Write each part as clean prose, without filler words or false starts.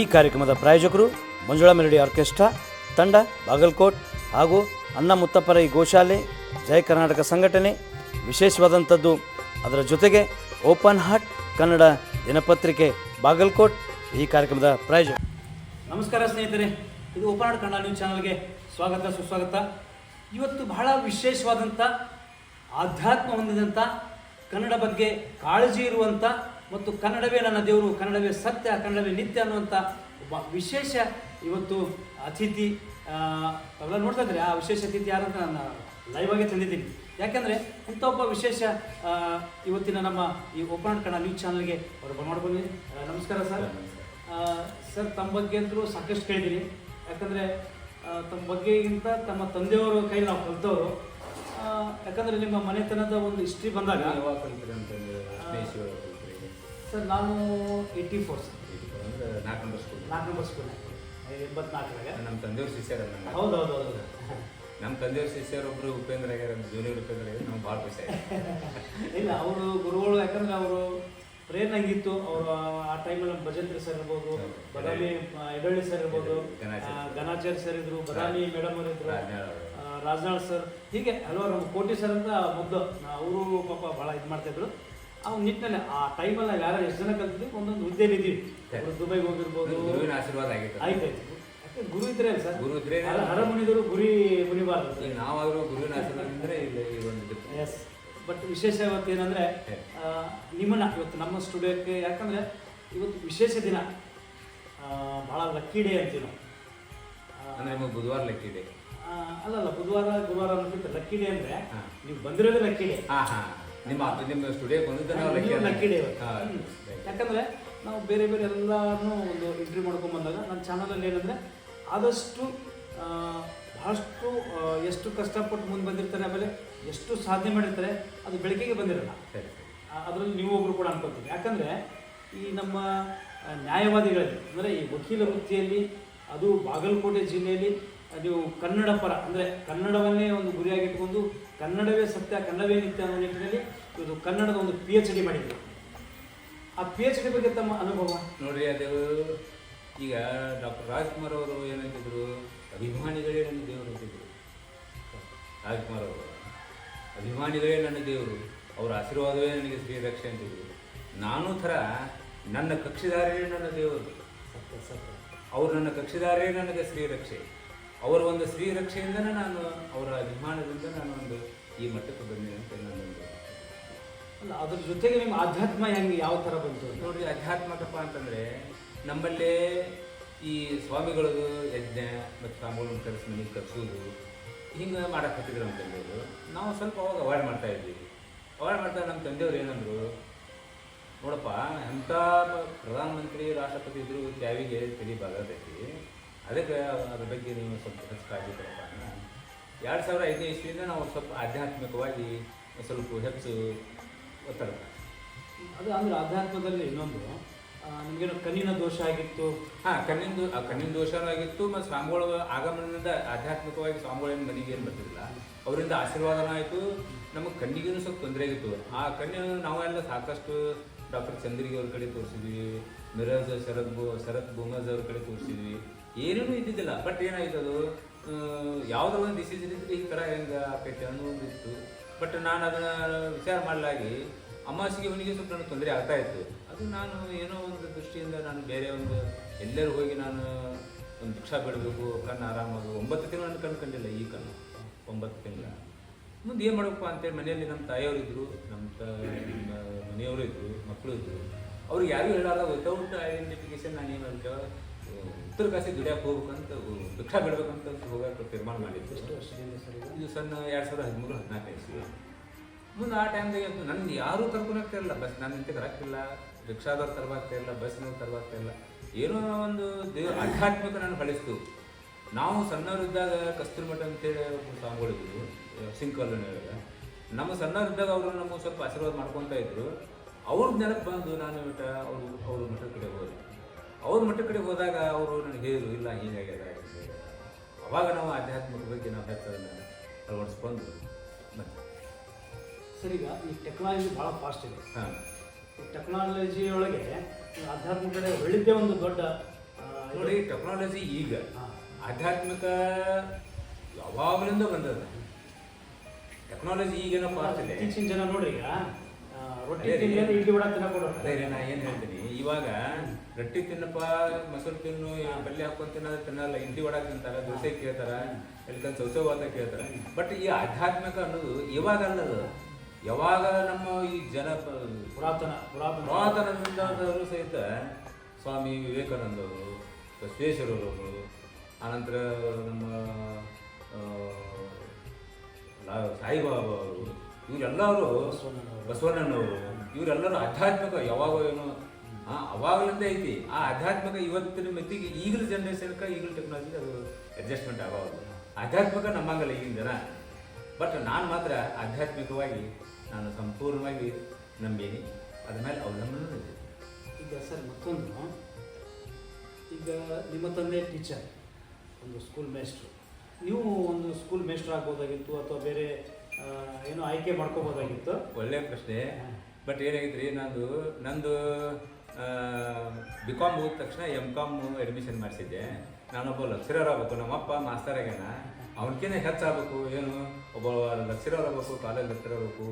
ಈ ಕಾರ್ಯಕ್ರಮದ ಪ್ರಾಯೋಜಕರು ಮಂಜುಳಾ ಮೆಲೋಡಿ ಆರ್ಕೆಸ್ಟ್ರಾ ತಂಡ ಬಾಗಲಕೋಟ್ ಹಾಗೂ ಅನ್ನ ಮುತ್ತಪ್ಪರೈ ಗೋಶಾಲೆ ಜಯ ಕರ್ನಾಟಕ ಸಂಘಟನೆ. ವಿಶೇಷವಾದಂಥದ್ದು ಅದರ ಜೊತೆಗೆ ಓಪನ್ ಹಾರ್ಟ್ ಕನ್ನಡ ದಿನಪತ್ರಿಕೆ ಬಾಗಲಕೋಟ್ ಈ ಕಾರ್ಯಕ್ರಮದ ಪ್ರಾಯೋಜಕ. ನಮಸ್ಕಾರ ಸ್ನೇಹಿತರೆ, ಇದು ಓಪನ್ ಹಾರ್ಟ್ ಕನ್ನಡ ನ್ಯೂಸ್ ಚಾನಲ್ಗೆ ಸ್ವಾಗತ ಸುಸ್ವಾಗತ. ಇವತ್ತು ಬಹಳ ವಿಶೇಷವಾದಂಥ ಆಧ್ಯಾತ್ಮ ಹೊಂದಿದಂಥ ಕನ್ನಡ ಬಗ್ಗೆ ಕಾಳಜಿ ಇರುವಂಥ ಮತ್ತು ಕನ್ನಡವೇ ನನ್ನ ದೇವರು, ಕನ್ನಡವೇ ಸತ್ಯ, ಕನ್ನಡವೇ ನಿತ್ಯ ಅನ್ನುವಂಥ ಒಬ್ಬ ವಿಶೇಷ ಇವತ್ತು ಅತಿಥಿ ತಾವೆಲ್ಲ ನೋಡ್ತಾ ಇದ್ದಾರೆ. ಆ ವಿಶೇಷ ಅತಿಥಿ ಯಾರಂತ ನಾನು ಲೈವ್ ಆಗಿ ತಂದಿದ್ದೀನಿ. ಯಾಕೆಂದರೆ ಇಂಥ ಒಬ್ಬ ವಿಶೇಷ ಇವತ್ತಿನ ನಮ್ಮ ಈ ಓಪನ್ ಹಾರ್ಟ್ ಕನ್ನಡ ನ್ಯೂಸ್ ಚಾನಲ್ಗೆ ಅವರು ಮಾಡ್ಕೊಂಡು. ನಮಸ್ಕಾರ ಸರ್. ಸರ್, ತಮ್ಮ ಬಗ್ಗೆ ಅಂತೂ ಸಾಕಷ್ಟು ಕೇಳಿದ್ದೀನಿ. ಯಾಕಂದರೆ ತಮ್ಮ ಬಗ್ಗೆಗಿಂತ ತಮ್ಮ ತಂದೆಯವರು ಕೈ ನಾವು ಕಲಿತವರು. ಯಾಕಂದರೆ ನಿಮ್ಮ ಮನೆತನದ ಒಂದು ಹಿಸ್ಟ್ರಿ ಬಂದಾಗ ಸರ್, ನಾನು 84 ಸರ್, 4 ನಂಬರ್ ಸ್ಕೂಲ್ 84 ನಮ್ಮ ತಂದೆಯವ್ರ ಶಿಷ್ಯರ. ಹೌದು. ನಮ್ಮ ತಂದೆಯವ್ರ ಶಿಷ್ಯರೊಬ್ಬರು ಉಪೇಂದ್ರ ಆಗ್ಯಾರ, ಜೂನಿಯರ್ ಉಪೇಂದ್ರ ಆಗ್ಯಾರ. ನಮ್ಗೆ ಭಾಳ ಖುಷಿ ಇಲ್ಲ, ಅವರು ಗುರುಗಳು. ಯಾಕಂದರೆ ಅವರು ಪ್ರೇರಣೆ ಹಂಗಿತ್ತು. ಅವರು ಆ ಟೈಮಲ್ಲಿ ಭಜಂತ್ರಿ ಸರ್ ಇರ್ಬೋದು, ಬದಾಮಿ ಎಡಳ್ಳಿ ಸರ್ ಇರ್ಬೋದು, ಘನಾಚಾರ್ಯ ಸರ್ ಇದ್ರು, ಬದಾಮಿ ಮೇಡಮ್ ಅವರು ಇದ್ರು, ರಾಜನಾಳ್ ಸರ್, ಹೀಗೆ ಹಲವಾರು. ಕೋಟಿ ಸರ್ ಅಂತ ಮುದ್ದು ಅವರು ಪಾಪ ಭಾಳ ಇದು ಮಾಡ್ತಾಯಿದ್ರು. ಅವ್ನು ನಿಟ್ಟಿನಲ್ಲಿ ಆ ಟೈಮಲ್ಲಿ ಯಾರು ಎಷ್ಟು ಜನ ಕಲ್ತಿದ್ವಿ, ಒಂದೊಂದು ಹುದ್ದೆಯಲ್ಲಿ ಇದ್ದೀವಿ. ದುಬೈಗೆ ಹೋಗಿರ್ಬೋದು. ಗುರುವಿನ ಆಶೀರ್ವಾದ ಆಯ್ತಾಯ್ತು. ಯಾಕೆ ಗುರು ಇದ್ರೆ ಸರ್, ಗುರು ಇದ್ರೆ ಹರಮುನಿದರು ಮುನಿಬಾರ್ದು. ನಾವಾದರೂ ಗುರುವಿನ ಆಶೀರ್ವಾದ ಅಂದರೆ ಎಸ್. ಬಟ್ ವಿಶೇಷ ಇವತ್ತು ಏನಂದರೆ ನಿಮ್ಮನ್ನ ಇವತ್ತು ನಮ್ಮ ಸ್ಟುಡಿಯೋಕ್ಕೆ, ಯಾಕಂದರೆ ಇವತ್ತು ವಿಶೇಷ ದಿನ, ಭಾಳ ಲಕ್ಕಿ ಡೇ ಅಂತೀವಿ ನಾವು. ಅಂದರೆ ನಿಮಗೆ ಬುಧವಾರ ಲಕ್ಕಿ ಡೇ? ಅಲ್ಲಲ್ಲ, ಬುಧವಾರ ಗುರುವಾರ ಅನ್ನೋದಕ್ಕಿಂತ ಲಕ್ಕಿ ಡೇ ಅಂದರೆ ನೀವು ಬಂದಿರೋದೇ ಲಕ್ಕಿ ಡೇ. ನಿಮ್ಮ ಸ್ಟುಡಿಯೋಗೆ ಬಂದಿದ್ದ ಲಕ್ಕಿ ಡೇ. ಯಾಕಂದರೆ ನಾವು ಬೇರೆ ಬೇರೆ ಎಲ್ಲನೂ ಒಂದು ಇಂಟರ್ವ್ಯೂ ಮಾಡ್ಕೊಂಡು ಬಂದಾಗ ನನ್ನ ಚಾನಲಲ್ಲಿ ಏನಂದರೆ ಆದಷ್ಟು ಬಹಳಷ್ಟು ಎಷ್ಟು ಕಷ್ಟಪಟ್ಟು ಮುಂದೆ ಬಂದಿರ್ತಾರೆ, ಆಮೇಲೆ ಎಷ್ಟು ಸಾಧನೆ ಮಾಡಿರ್ತಾರೆ, ಅದು ಬೆಳಕಿಗೆ ಬಂದಿರಲ್ಲ. ಅದರಲ್ಲಿ ನೀವು ಒಬ್ಬರು ಕೂಡ ಅನ್ಕೊಳ್ತೀವಿ. ಯಾಕಂದರೆ ಈ ನಮ್ಮ ನ್ಯಾಯವಾದಿಗಳಲ್ಲಿ, ಅಂದರೆ ಈ ವಕೀಲ ವೃತ್ತಿಯಲ್ಲಿ, ಅದು ಬಾಗಲಕೋಟೆ ಜಿಲ್ಲೆಯಲ್ಲಿ ನೀವು ಕನ್ನಡ ಪರ, ಅಂದರೆ ಕನ್ನಡವನ್ನೇ ಒಂದು ಗುರಿಯಾಗಿಟ್ಕೊಂಡು ಕನ್ನಡವೇ ಸತ್ಯ, ಕನ್ನಡವೇ ನಿತ್ಯ ಅನ್ನೋ ನಿಟ್ಟಿನಲ್ಲಿ ಇದು ಕನ್ನಡದ ಒಂದು PhD ಮಾಡಿದ್ರು. ಆ PhD ಬಗ್ಗೆ ತಮ್ಮ ಅನುಭವ ನೋಡ್ರಿ. ಅದು ಈಗ ಡಾಕ್ಟರ್ ರಾಜ್ಕುಮಾರ್ ಅವರು ಏನಂತಿದ್ರು, ಅಭಿಮಾನಿಗಳೇ ನನ್ನ ದೇವರು ಅಂತಿದ್ರು. ರಾಜ್ಕುಮಾರ್ ಅವರು ಅಭಿಮಾನಿಗಳೇ ನನ್ನ ದೇವರು, ಅವರ ಆಶೀರ್ವಾದವೇ ನನಗೆ ಶ್ರೀರಕ್ಷೆ ಅಂತಿದ್ರು. ನಾನು ಥರ ನನ್ನ ಕಕ್ಷಿದಾರರೇ ನನ್ನ ದೇವರು, ಅವರು ನನ್ನ ಕಕ್ಷಿದಾರರೇ ನನಗೆ ಶ್ರೀರಕ್ಷೆ. ಅವರ ಒಂದು ಶ್ರೀರಕ್ಷೆಯಿಂದನೇ ನಾನು, ಅವರ ಅಭಿಮಾನದಿಂದ ನಾನು ಒಂದು ಈ ಮಟ್ಟಕ್ಕೆ ಬಂದೆ ಅಂತ ನನ್ನೊಂದು. ಅಲ್ಲ, ಅದ್ರ ಜೊತೆಗೆ ನಿಮ್ಮ ಆಧ್ಯಾತ್ಮ ಹೆಂಗೆ ಯಾವ ಥರ ಬಂತು ನೋಡಿರಿ. ಅಧ್ಯಾತ್ಮಕಪ್ಪ ಅಂತಂದರೆ ನಮ್ಮಲ್ಲೇ ಈ ಸ್ವಾಮಿಗಳದು ಯಜ್ಞ ಮತ್ತು ಸ್ವಾಮಿಗಳನ್ನ ಕರೆಸಿ ಮನೆಗೆ ಕರೆಸೋದು ಹಿಂಗೆ ಮಾಡಕ್ಕೆ ನಮ್ಮ ತಂದೆಯವರು. ನಾವು ಸ್ವಲ್ಪ ಅವಾಗ ಅವಾಯ್ಡ್ ಮಾಡ್ತಾಯಿದ್ವಿ. ಅವಾಯ್ಡ್ ಮಾಡ್ತಾ ನಮ್ಮ ತಂದೆಯವ್ರು ಏನಂದರು, ನೋಡಪ್ಪ, ಎಂಥ ಪ್ರಧಾನಮಂತ್ರಿ ರಾಷ್ಟ್ರಪತಿ ಇದ್ದರೂ ತ್ಯಾವಿಗೆ ತಲೆ ಬಾಗತೈತಿ, ಅದಕ್ಕೆ ಅದ್ರ ಬಗ್ಗೆ ನೀವು ಸ್ವಲ್ಪ ಹೆಚ್ಚು ಕಾಳಜಿ ಕೊಡಪ್ಪ. 2005ನೇ ಇಸ್ವಿಯಿಂದ ನಾವು ಸ್ವಲ್ಪ ಆಧ್ಯಾತ್ಮಿಕವಾಗಿ ಸ್ವಲ್ಪ ಹೆಚ್ಚು ಒತ್ತಡ. ಅದು ಅಂದರೆ ಆಧ್ಯಾತ್ಮದಲ್ಲಿ ಇನ್ನೊಂದು ನಿಮಗೇನೋ ಕಣ್ಣಿನ ದೋಷ ಆಗಿತ್ತು. ಕಣ್ಣಿನ ದೋಷನೂ ಆಗಿತ್ತು. ಮತ್ತು ಸ್ವಾಮಿಗಳ ಆಗಮನದಿಂದ ಆಧ್ಯಾತ್ಮಿಕವಾಗಿ ಸ್ವಾಮಿಗಳೇನು ಮನೆಗೆ ಏನು ಬರ್ತಿರಲಿಲ್ಲ, ಅವರಿಂದ ಆಶೀರ್ವಾದನೂ ಆಯಿತು. ನಮಗೆ ಕಣ್ಣಿಗೂ ಸ್ವಲ್ಪ ತೊಂದರೆ ಆಗಿತ್ತು. ಆ ಕಣ್ಣು ನಾವೆಲ್ಲ ಸಾಕಷ್ಟು ಡಾಕ್ಟರ್ ಚಂದ್ರಿಗೆ ಅವ್ರ ಕಡೆ ತೋರಿಸಿದ್ವಿ, ಮಿರಾಜ್ ಶರತ್ ಬೊಮ್ಮಜ್ ಅವ್ರ ಕಡೆ ತೋರಿಸಿದ್ವಿ. ಏನೇನೂ ಇದ್ದಿದ್ದಿಲ್ಲ. ಬಟ್ ಏನಾಯ್ತದು, ಯಾವುದೋ ಒಂದು ಡಿಸೀಸ್ ಇದ್ದಿದ್ರೆ ಈ ಥರ ಹೆಂಗೆ ಆಕೈತೆ ಅನ್ನೋದು ಇತ್ತು. ಬಟ್ ನಾನು ಅದನ್ನು ವಿಚಾರ ಮಾಡಲಾಗಿ ಅಮಾವಾಸ್ಯೆಗೆ ಅವನಿಗೆ ಸ್ವಲ್ಪ ನನಗೆ ತೊಂದರೆ ಆಗ್ತಾಯಿತ್ತು. ಅದು ನಾನು ಏನೋ ಒಂದು ದೃಷ್ಟಿಯಿಂದ ನಾನು ಬೇರೆ ಒಂದು ಎಲ್ಲರೂ ಹೋಗಿ ನಾನು ಒಂದು ಭಿಕ್ಷಾ ಬಿಡಬೇಕು, ಕಣ್ಣು ಆರಾಮಾಗು. 9 ತಿಂಗಳು ನನ್ನ ಕಣ್ಣು ಕಂಡಿಲ್ಲ. ಈ ಕಣ್ಣು 9 ತಿಂಗಳ ಮುಂದೆ ಏನು ಮಾಡಬೇಕು ಅಂತೇಳಿ ಮನೆಯಲ್ಲಿ ನಮ್ಮ ತಾಯಿಯವರಿದ್ದರು, ನಮ್ಮ ಮನೆಯವರು ಇದ್ದರು, ಮಕ್ಕಳು ಇದ್ದರು. ಅವ್ರಿಗೆ ಯಾರೂ ಹೇಳಲ್ಲ. ವಿತೌಟ್ ಐಡೆಂಟಿಫಿಕೇಶನ್ ನಾನು ಏನು ಅಂತ ಉತ್ತರ ಕಾಶಿ ದುಡಿಯೋಕೆ ಹೋಗ್ಬೇಕಂತ, ಭಿಕ್ಷಾ ಬಿಡ್ಬೇಕಂತ ಹೋಗೋಕೆ ತೀರ್ಮಾನ ಮಾಡಿದ್ದು. ಇದು ಸಣ್ಣ 2013-14 ಮುಂದೆ. ಆ ಟೈಮ್ದಾಗ ನನ್ನ ಯಾರೂ ಕರ್ಕೊಂಡೋಗ್ತಾಯಿಲ್ಲ. ಬಸ್ ನನ್ನ ನಿಂತೆ ಕರಾಗ್ತಿಲ್ಲ, ರಿಕ್ಷಾದವ್ರು ತರವಾಗ್ತಾಯಿಲ್ಲ, ಬಸ್ನವ್ರು ತರವಾಗ್ತಾಯಿಲ್ಲ. ಏನೋ ಒಂದು ಆಧ್ಯಾತ್ಮಿಕ ನಾನು ಕಳಿಸ್ತು. ನಾವು ಸಣ್ಣವರಿದ್ದಾಗ ಕಸ್ತೂರಿ ಮಠ ಅಂತೇಳಿ ಸ್ವಾಮಿಗಳಿದ್ರು ಸಿಂಕಲ್ಲೂ ಹೇಳಿದೆ. ನಮ್ಮ ಸಣ್ಣವರಿದ್ದಾಗ ಅವರು ನಮಗೆ ಸ್ವಲ್ಪ ಆಶೀರ್ವಾದ ಮಾಡ್ಕೊತಾ ಇದ್ರು. ಅವ್ರ ನೆನಪು ಬಂದು ನಾನು ಅವ್ರ ಮಠದ ಕಡೆ ಹೋದೆ. ಅವ್ರ ಮಠದ ಕಡೆ ಹೋದಾಗ ಅವರು ನನಗೆ ಹೇಳಿದ್ರು, ಇಲ್ಲ ಹೀಗಾಗ್ಯದ. ಅವಾಗ ನಾವು ಆಧ್ಯಾತ್ಮಿಕ ಬಗ್ಗೆ ನಾವು ಹೆಚ್ಚನ್ನು ಅಳವಡಿಸ್ಕೊಂಡು ಮತ್ತೆ ಸರ್, ಈಗ ಈ ಟೆಕ್ನಾಲಜಿ ಭಾಳ ಫಾಸ್ಟ್ ಇದೆ. ಈ ಟೆಕ್ನಾಲಜಿ ಒಳಗೆ ಆಧ್ಯಾತ್ಮಿಕ ಕಡೆ ಒಳ್ಳೆದೇ ಒಂದು ದೊಡ್ಡ ನೋಡಿ ಟೆಕ್ನಾಲಜಿ ಈಗ ಆಧ್ಯಾತ್ಮಿಕ ಯಾವಾಗಲಿಂದ ಬಂದದ. ಟೆಕ್ನಾಲಜಿ ಈಗೇನಪ್ಪ ಆಗ್ತಿದೆ, ಇತ್ತೀಚಿನ ಜನ ನೋಡ್ರಿ ಈಗ ರೊಟ್ಟಿ ತಿಂದ್ರೆ ಇಡ್ಲಿ ವಡ ತಿನ್ನಕ್ ಕೊಡೋರು. ಅದೇ ನಾ ಏನು ಹೇಳ್ತೀನಿ, ಇವಾಗ ರೊಟ್ಟಿ ತಿನ್ನಪ್ಪ, ಮೊಸರು ತಿನ್ನು, ಪಲ್ಯ ಹಾಕೊಂಡು ತಿನ್ನಲ್ಲ, ಇಡ್ಲಿ ವಡ ತಿಂತಾರ, ದೋಸೆ ಕೇಳ್ತಾರ, ಎಲ್ಕಂದ್ ಚೌಚೌಬಾತ ಕೇಳ್ತಾರ. ಬಟ್ ಈ ಆಧ್ಯಾತ್ಮಿಕ ಅನ್ನೋದು ಇವಾಗ ಅಲ್ಲದು, ಯಾವಾಗ ನಮ್ಮ ಈ ಜನ ಪುರಾತನದಿಂದಾದವರು ಸಹಿತ ಸ್ವಾಮಿ ವಿವೇಕಾನಂದವರು, ಬಸವೇಶ್ವರವರು, ಆನಂತರ ನಮ್ಮ ಸಾಯಿಬಾಬಾ ಅವರು, ಇವರೆಲ್ಲರೂ ಬಸವಣ್ಣನವರು, ಇವರೆಲ್ಲರೂ ಆಧ್ಯಾತ್ಮಿಕ ಯಾವಾಗ ಏನು ಅವಾಗಲಿಂದ ಐತಿ. ಆ ಆಧ್ಯಾತ್ಮಿಕ ಇವತ್ತಿನ ಮಿತಿಗೆ ಈಗಲ ಜನ್ರೇಷನ್ಗೆ ಈಗಲ ಟೆಕ್ನಾಲಜಿ ಅದು ಅಡ್ಜಸ್ಟ್ಮೆಂಟ್ ಆಗೋದು. ಆಧ್ಯಾತ್ಮಿಕ ನಮ್ಮಂಗಲ್ಲ ಈಗಿನ ಜನ. ಬಟ್ ನಾನು ಮಾತ್ರ ಆಧ್ಯಾತ್ಮಿಕವಾಗಿ ನಾನು ಸಂಪೂರ್ಣವಾಗಿ ನಂಬೀನಿ, ಅದ್ರ ಮೇಲೆ ಅವಲಂಬನೆ ಇದೆ. ಈಗ ಸರ್ ಮತ್ತೊಂದು, ಈಗ ನಿಮ್ಮ ತಂದೆ ಟೀಚರ್, ಒಂದು ಸ್ಕೂಲ್ ಮೇಸ್ಟ್ರು, ನೀವು ಒಂದು ಸ್ಕೂಲ್ ಮೇಸ್ಟ್ರ್ ಆಗ್ಬೋದಾಗಿತ್ತು ಅಥವಾ ಬೇರೆ ಏನೋ ಆಯ್ಕೆ ಮಾಡ್ಕೋಬೋದಾಗಿತ್ತು. ಒಳ್ಳೆ ಪ್ರಶ್ನೆ. ಬಟ್ ಏನಾಗಿತ್ತು ರೀ, ನಂದು BCom ಹೋದ ತಕ್ಷಣ MCom ಅಡ್ಮಿಷನ್ ಮಾಡಿಸಿದ್ದೆ. ನಾನೊಬ್ಬ ಲೆಕ್ಚರರ್ ಆಗಬೇಕು, ನಮ್ಮಪ್ಪ ಮಾಸ್ತರ್ ಆಗ್ಯಾನ, ಅವನಕಿಂತ ಹೆಚ್ಚಾಗಬೇಕು, ಏನು ಒಬ್ಬ ಲೆಕ್ಚರರ್ ಆಗಬೇಕು, ಕಾಲೇಜ್ ಲೆಕ್ಚರರ್ ಆಗಬೇಕು.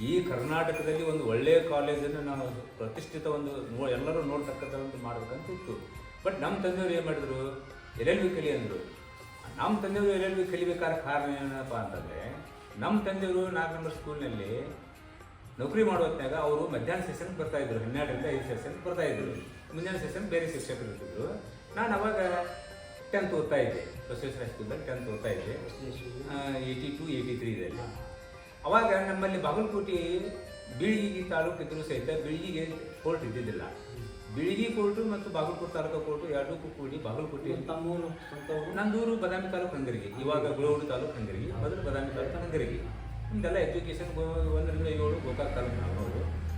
ಈ ಕರ್ನಾಟಕದಲ್ಲಿ ಒಂದು ಒಳ್ಳೆಯ ಕಾಲೇಜನ್ನು ನಾವು ಪ್ರತಿಷ್ಠಿತ ಒಂದು ಎಲ್ಲರೂ ನೋಡ್ತಕ್ಕಂಥ ಒಂದು ಮಾಡ್ಬೇಕಂತ ಇತ್ತು. ಬಟ್ ನಮ್ಮ ತಂದೆಯವರು ಏನು ಮಾಡಿದ್ರು, LLB ಕಲಿ ಅಂದರು. ನಮ್ಮ ತಂದೆಯವರು LLB ಕಲಿಬೇಕಾದ ಕಾರಣ ಏನಪ್ಪ ಅಂತಂದರೆ, ನಮ್ಮ ತಂದೆಯವರು 4 ನಂಬರ್ ಸ್ಕೂಲ್ನಲ್ಲಿ ನೌಕರಿ ಮಾಡೋ ಹೊತ್ನಾಗ ಅವರು ಮಧ್ಯಾಹ್ನ ಸೆಷನ್ಗೆ ಬರ್ತಾಯಿದ್ರು, 12 ರಿಂದ 5 ಸೆಷನ್ಗೆ ಬರ್ತಾಯಿದ್ರು. ಮುಂಜಾನೆ ಸೆಷನ್ ಬೇರೆ ಶಿಕ್ಷಕರು ಇರ್ತಿದ್ರು. ನಾನು ಅವಾಗ 10th ಓದ್ತಾ ಇದ್ದೆ, ಬಸವೇಶ್ವರ ಸ್ಕೂಲ್ದಲ್ಲಿ 10th ಓದ್ತಾ ಇದ್ದೆ, 82, 83ದಲ್ಲಿ. ಅವಾಗ ನಮ್ಮಲ್ಲಿ ಬಾಗಲಕೋಟೆ ಬೀಳಿಗಿ ತಾಲೂಕು ಇದ್ರೂ ಸಹಿತ ಬೀಳಿಗಿಗೆ ಕೋರ್ಟ್ ಇದ್ದಿದ್ದಿಲ್ಲ. ಬೀಳಿಗಿ ಕೋರ್ಟು ಮತ್ತು ಬಾಗಲಕೋಟೆ ತಾಲೂಕು ಕೋರ್ಟು ಎರಡಕ್ಕೂ ಕೂಡಿ ಬಾಗಲಕೋಟೆ. ತಮ್ಮೂರು ನಂದೂರು ಬದಾಮಿ ತಾಲೂಕು ಹಂಗರಿಗೆ, ಇವಾಗ ಗುಳೋಡು ತಾಲೂಕು ಹಂಗರಿಗೆ, ಮೊದಲು ಬದಾಮಿ ತಾಲೂಕು ಹಂಗರಿಗೆ. ನಿಮ್ದೆಲ್ಲ ಎಜುಕೇಷನ್ 1 ರಿಂದ 7 ಗೋಕಾಕ್ ತಾಲೂಕು ನಾವು,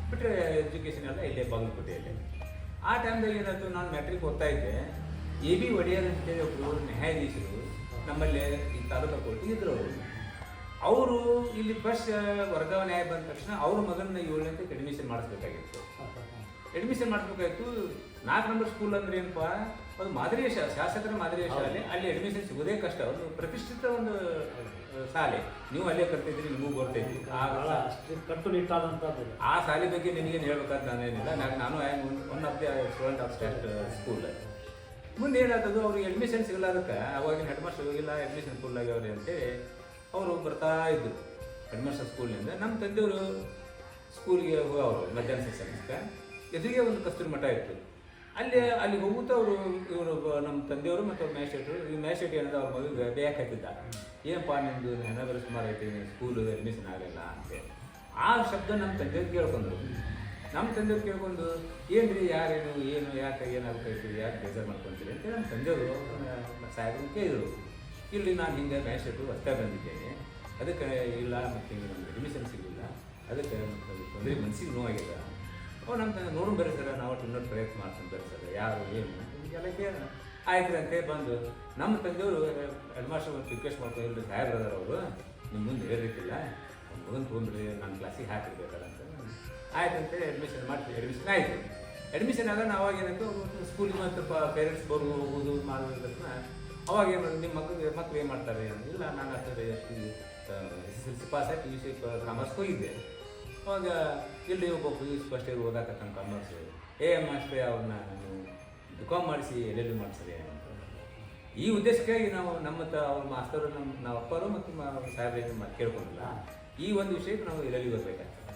ಬಿಟ್ಟರೆ ಎಜುಕೇಷನ್ ಎಲ್ಲ ಇಲ್ಲೇ ಬಾಗಲಕೋಟೆಯಲ್ಲೇ. ಆ ಟೈಮ್ದಾಗ ಏನಾಯ್ತು, ನಾನು ಮ್ಯಾಟ್ರಿಕ್ ಓದ್ತಾ ಇದ್ದೆ. AB ಒಡೆಯರ್ ಅಂತೇಳಿ ಒಬ್ಬರು ನ್ಯಾಯಾಧೀಶರು ನಮ್ಮಲ್ಲಿ ಈ ತಾಲೂಕು ಕೋರ್ಟ್ ಇದ್ರು. ಅವರು ಇಲ್ಲಿ ಫಸ್ಟ್ ವರ್ಗಾವಣೆ ಆಗಿ ಬಂದ ತಕ್ಷಣ ಅವ್ರ ಮಗನ 7ನೇ ಅಡ್ಮಿಷನ್ ಮಾಡಿಸ್ಬೇಕಾಗಿತ್ತು. ಅಡ್ಮಿಷನ್ ಮಾಡಿಸ್ಬೇಕಾಯ್ತು. 4 ನಂಬರ್ ಸ್ಕೂಲ್ ಅಂದ್ರೆ ಏನಪ್ಪ, ಅದು ಮಾದರಿಯ ಶಾಸಕರ ಮಾದರಿಯ ಶಾಲೆ. ಅಲ್ಲಿ ಅಡ್ಮಿಷನ್ ಸಿಗೋದೇ ಕಷ್ಟ, ಒಂದು ಪ್ರತಿಷ್ಠಿತ ಒಂದು ಶಾಲೆ. ನೀವು ಅಲ್ಲೇ ಕಲ್ತಿದ್ರಿ, ನಿಮಗೂ ಗೊತ್ತೈತಿ. ಕಟ್ಟುನಿಟ್ಟಾದಂಥದ್ದು ಆ ಶಾಲೆ ಬಗ್ಗೆ ನಿನಗೇನು ಹೇಳ್ಬೇಕಾದ ನಾನೇನಿಲ್ಲ. ನಾನು one of the student of state school. ಮುಂದೆ ಏನಾಗ್ತದೆ, ಅವ್ರಿಗೆ ಅಡ್ಮಿಷನ್ ಸಿಗಲಾದಕ್ಕೆ ಅವಾಗಿನ ಹೆಡ್ ಮಾಸ್ಟರ್ ಹೋಗಿಲ್ಲ, ಅಡ್ಮಿಷನ್ ಫುಲ್ ಆಗ್ಯಾವ್ರಿ ಅಂತೇಳಿ ಅವರು ಬರ್ತಾ ಇದ್ರು ಹೆಡ್ ಮಾಸ್ಟರ್ ಸ್ಕೂಲ್ನಿಂದ. ನಮ್ಮ ತಂದೆಯವರು ಸ್ಕೂಲ್ಗೆ ಹೋಗೋರು ಮಧ್ಯಾಹ್ನ ಸೆಷನ್ಸ್ಗೆ. ಎದುರಿಗೆ ಒಂದು ಕಸ್ತೂರಿ ಮಠ ಇತ್ತು. ಅಲ್ಲಿ ಹೋಗುತ್ತಾ ಇವರು ನಮ್ಮ ತಂದೆಯವರು ಮತ್ತು ಅವ್ರ ಮ್ಯಾಜಿಸ್ಟ್ರೇಟ್ರು, ಈ ಮ್ಯಾಜಿಸ್ಟ್ರೇಟ್ ಏನಂದ ಅವ್ರ ಮಗುಗೆ ಬೇಯಕ್ಕೆ ಹಾಕಿದ್ದ, ಏನಪ್ಪ ನಿಮ್ಮದು ಹೆಣ ಬರೋ ಸುಮಾರು ಐತಿ, ಸ್ಕೂಲು ಅಡ್ಮಿಷನ್ ಆಗಲ್ಲ ಅಂತೇಳಿ. ಆ ಶಬ್ದ ನಮ್ಮ ತಂದೆಯವ್ರು ಕೇಳ್ಕೊಂಡ್ರು. ನಮ್ಮ ತಂದೆಯವ್ರು ಕೇಳ್ಕೊಂಡು, ಏನು ರೀ, ಯಾರೇನು, ಏನು, ಯಾಕೆ, ಏನಾಗಬೇಕಾಯ್ತು, ಯಾಕೆ ಬೇಜಾರು ಮಾಡ್ಕೊತೀರಿ ಅಂತ ನಮ್ಮ ತಂದೆಯವರು ಸಾಹೇಬರು ಕೇಳಿದರು. ಇಲ್ಲಿ ನಾನು ಹಿಂಗೆ ಮ್ಯಾಜಿಸ್ಟ್ರೇಟು ಹೊಸ್ತಾ ಬಂದಿದ್ದೇನೆ, ಅದಕ್ಕೆ ಇಲ್ಲ, ಮತ್ತು ಹಿಂಗೆ ನಮ್ಗೆ ಅಡ್ಮಿಷನ್ ಸಿಗಲಿಲ್ಲ, ಅದಕ್ಕೆ ತೊಂದರೆ ಮನಸ್ಸಿಗೆ ನೋವಾಗಿದೆ. ನಮ್ಮ ನೋಡು ಬರ್ರಿ ಸರ, ನಾವು ಇನ್ನೊಂದು ಪ್ರಯತ್ನ ಮಾಡ್ಕೊಂಡು ಬರ್ರಿ ಸರ್, ಯಾರು ಏನು ಎಲ್ಲ ಕೇಳ ಆಯ್ತು ಅಂತೇಳಿ ಬಂದು ನಮ್ಮ ತಂದೆಯವರು ಹೆಡ್ ಮಾಸ್ಟರ್ ಒಂದು ರಿಕ್ವೆಸ್ಟ್ ಮಾಡ್ಕೊಂಡು, ಸಾಹೇಬ್ರದಾರ ಅವರು ನಿಮ್ಮ ಮುಂದೆ ಹೇಳಿರ್ತಿಲ್ಲ, ಒಂದು ಮಗನ ತೊಗೊಂಡ್ರಿ, ನನ್ನ ಕ್ಲಾಸಿಗೆ ಹಾಕಿರ್ಬೇಕಲ್ಲ ಅಂತ. ಆಯ್ತು ಅಂತೇಳಿ ಅಡ್ಮಿಷನ್ ಆಯಿತು. ಅಡ್ಮಿಷನ್ ಆಗ ಅವಾಗ ಏನಾಯ್ತು, ಸ್ಕೂಲಿಗೆ ಮತ್ತು ಪೇರೆಂಟ್ಸ್ ಹೋಗೋದು ಮಾಡೋದ್ರ ತಕ್ಷಣ ಅವಾಗ ಏನು, ನಿಮ್ಮ ಮಕ್ಕಳು ಏನು ಮಾಡ್ತಾರೆ ಇಲ್ಲ, ನಾನು ಅಷ್ಟೇ SSLC ಪಾಸ್ ಆಗಿ PUC ಕಾಮರ್ಸ್ ಹೋಗಿದ್ದೆ. ಅವಾಗ ಇಲ್ಲಿ ಒಬ್ಬ PUC ಫಸ್ಟ್ ಇಯರ್ ಓದಾಕತ್ತಾನ ಕಾಮರ್ಸ್. ಮಾಸ್ಟ್ರೇ ಅವ್ರನ್ನ ನಾನು BCom ಮಾಡಿಸಿ LLB ಮಾಡಿಸಿದೆ ಅಂತ. ಈ ಉದ್ದೇಶಕ್ಕಾಗಿ ನಾವು ಅವ್ರ ಮಾಸ್ತರು ನಮ್ಮ ಅಪ್ಪರು ಮತ್ತು ಸಾಹೇಬ್ರೇನು ಕೇಳ್ಕೊಂಡಿಲ್ಲ. ಈ ಒಂದು ವಿಷಯಕ್ಕೆ ನಾವು LLB ಬರಬೇಕಾಗ್ತದೆ.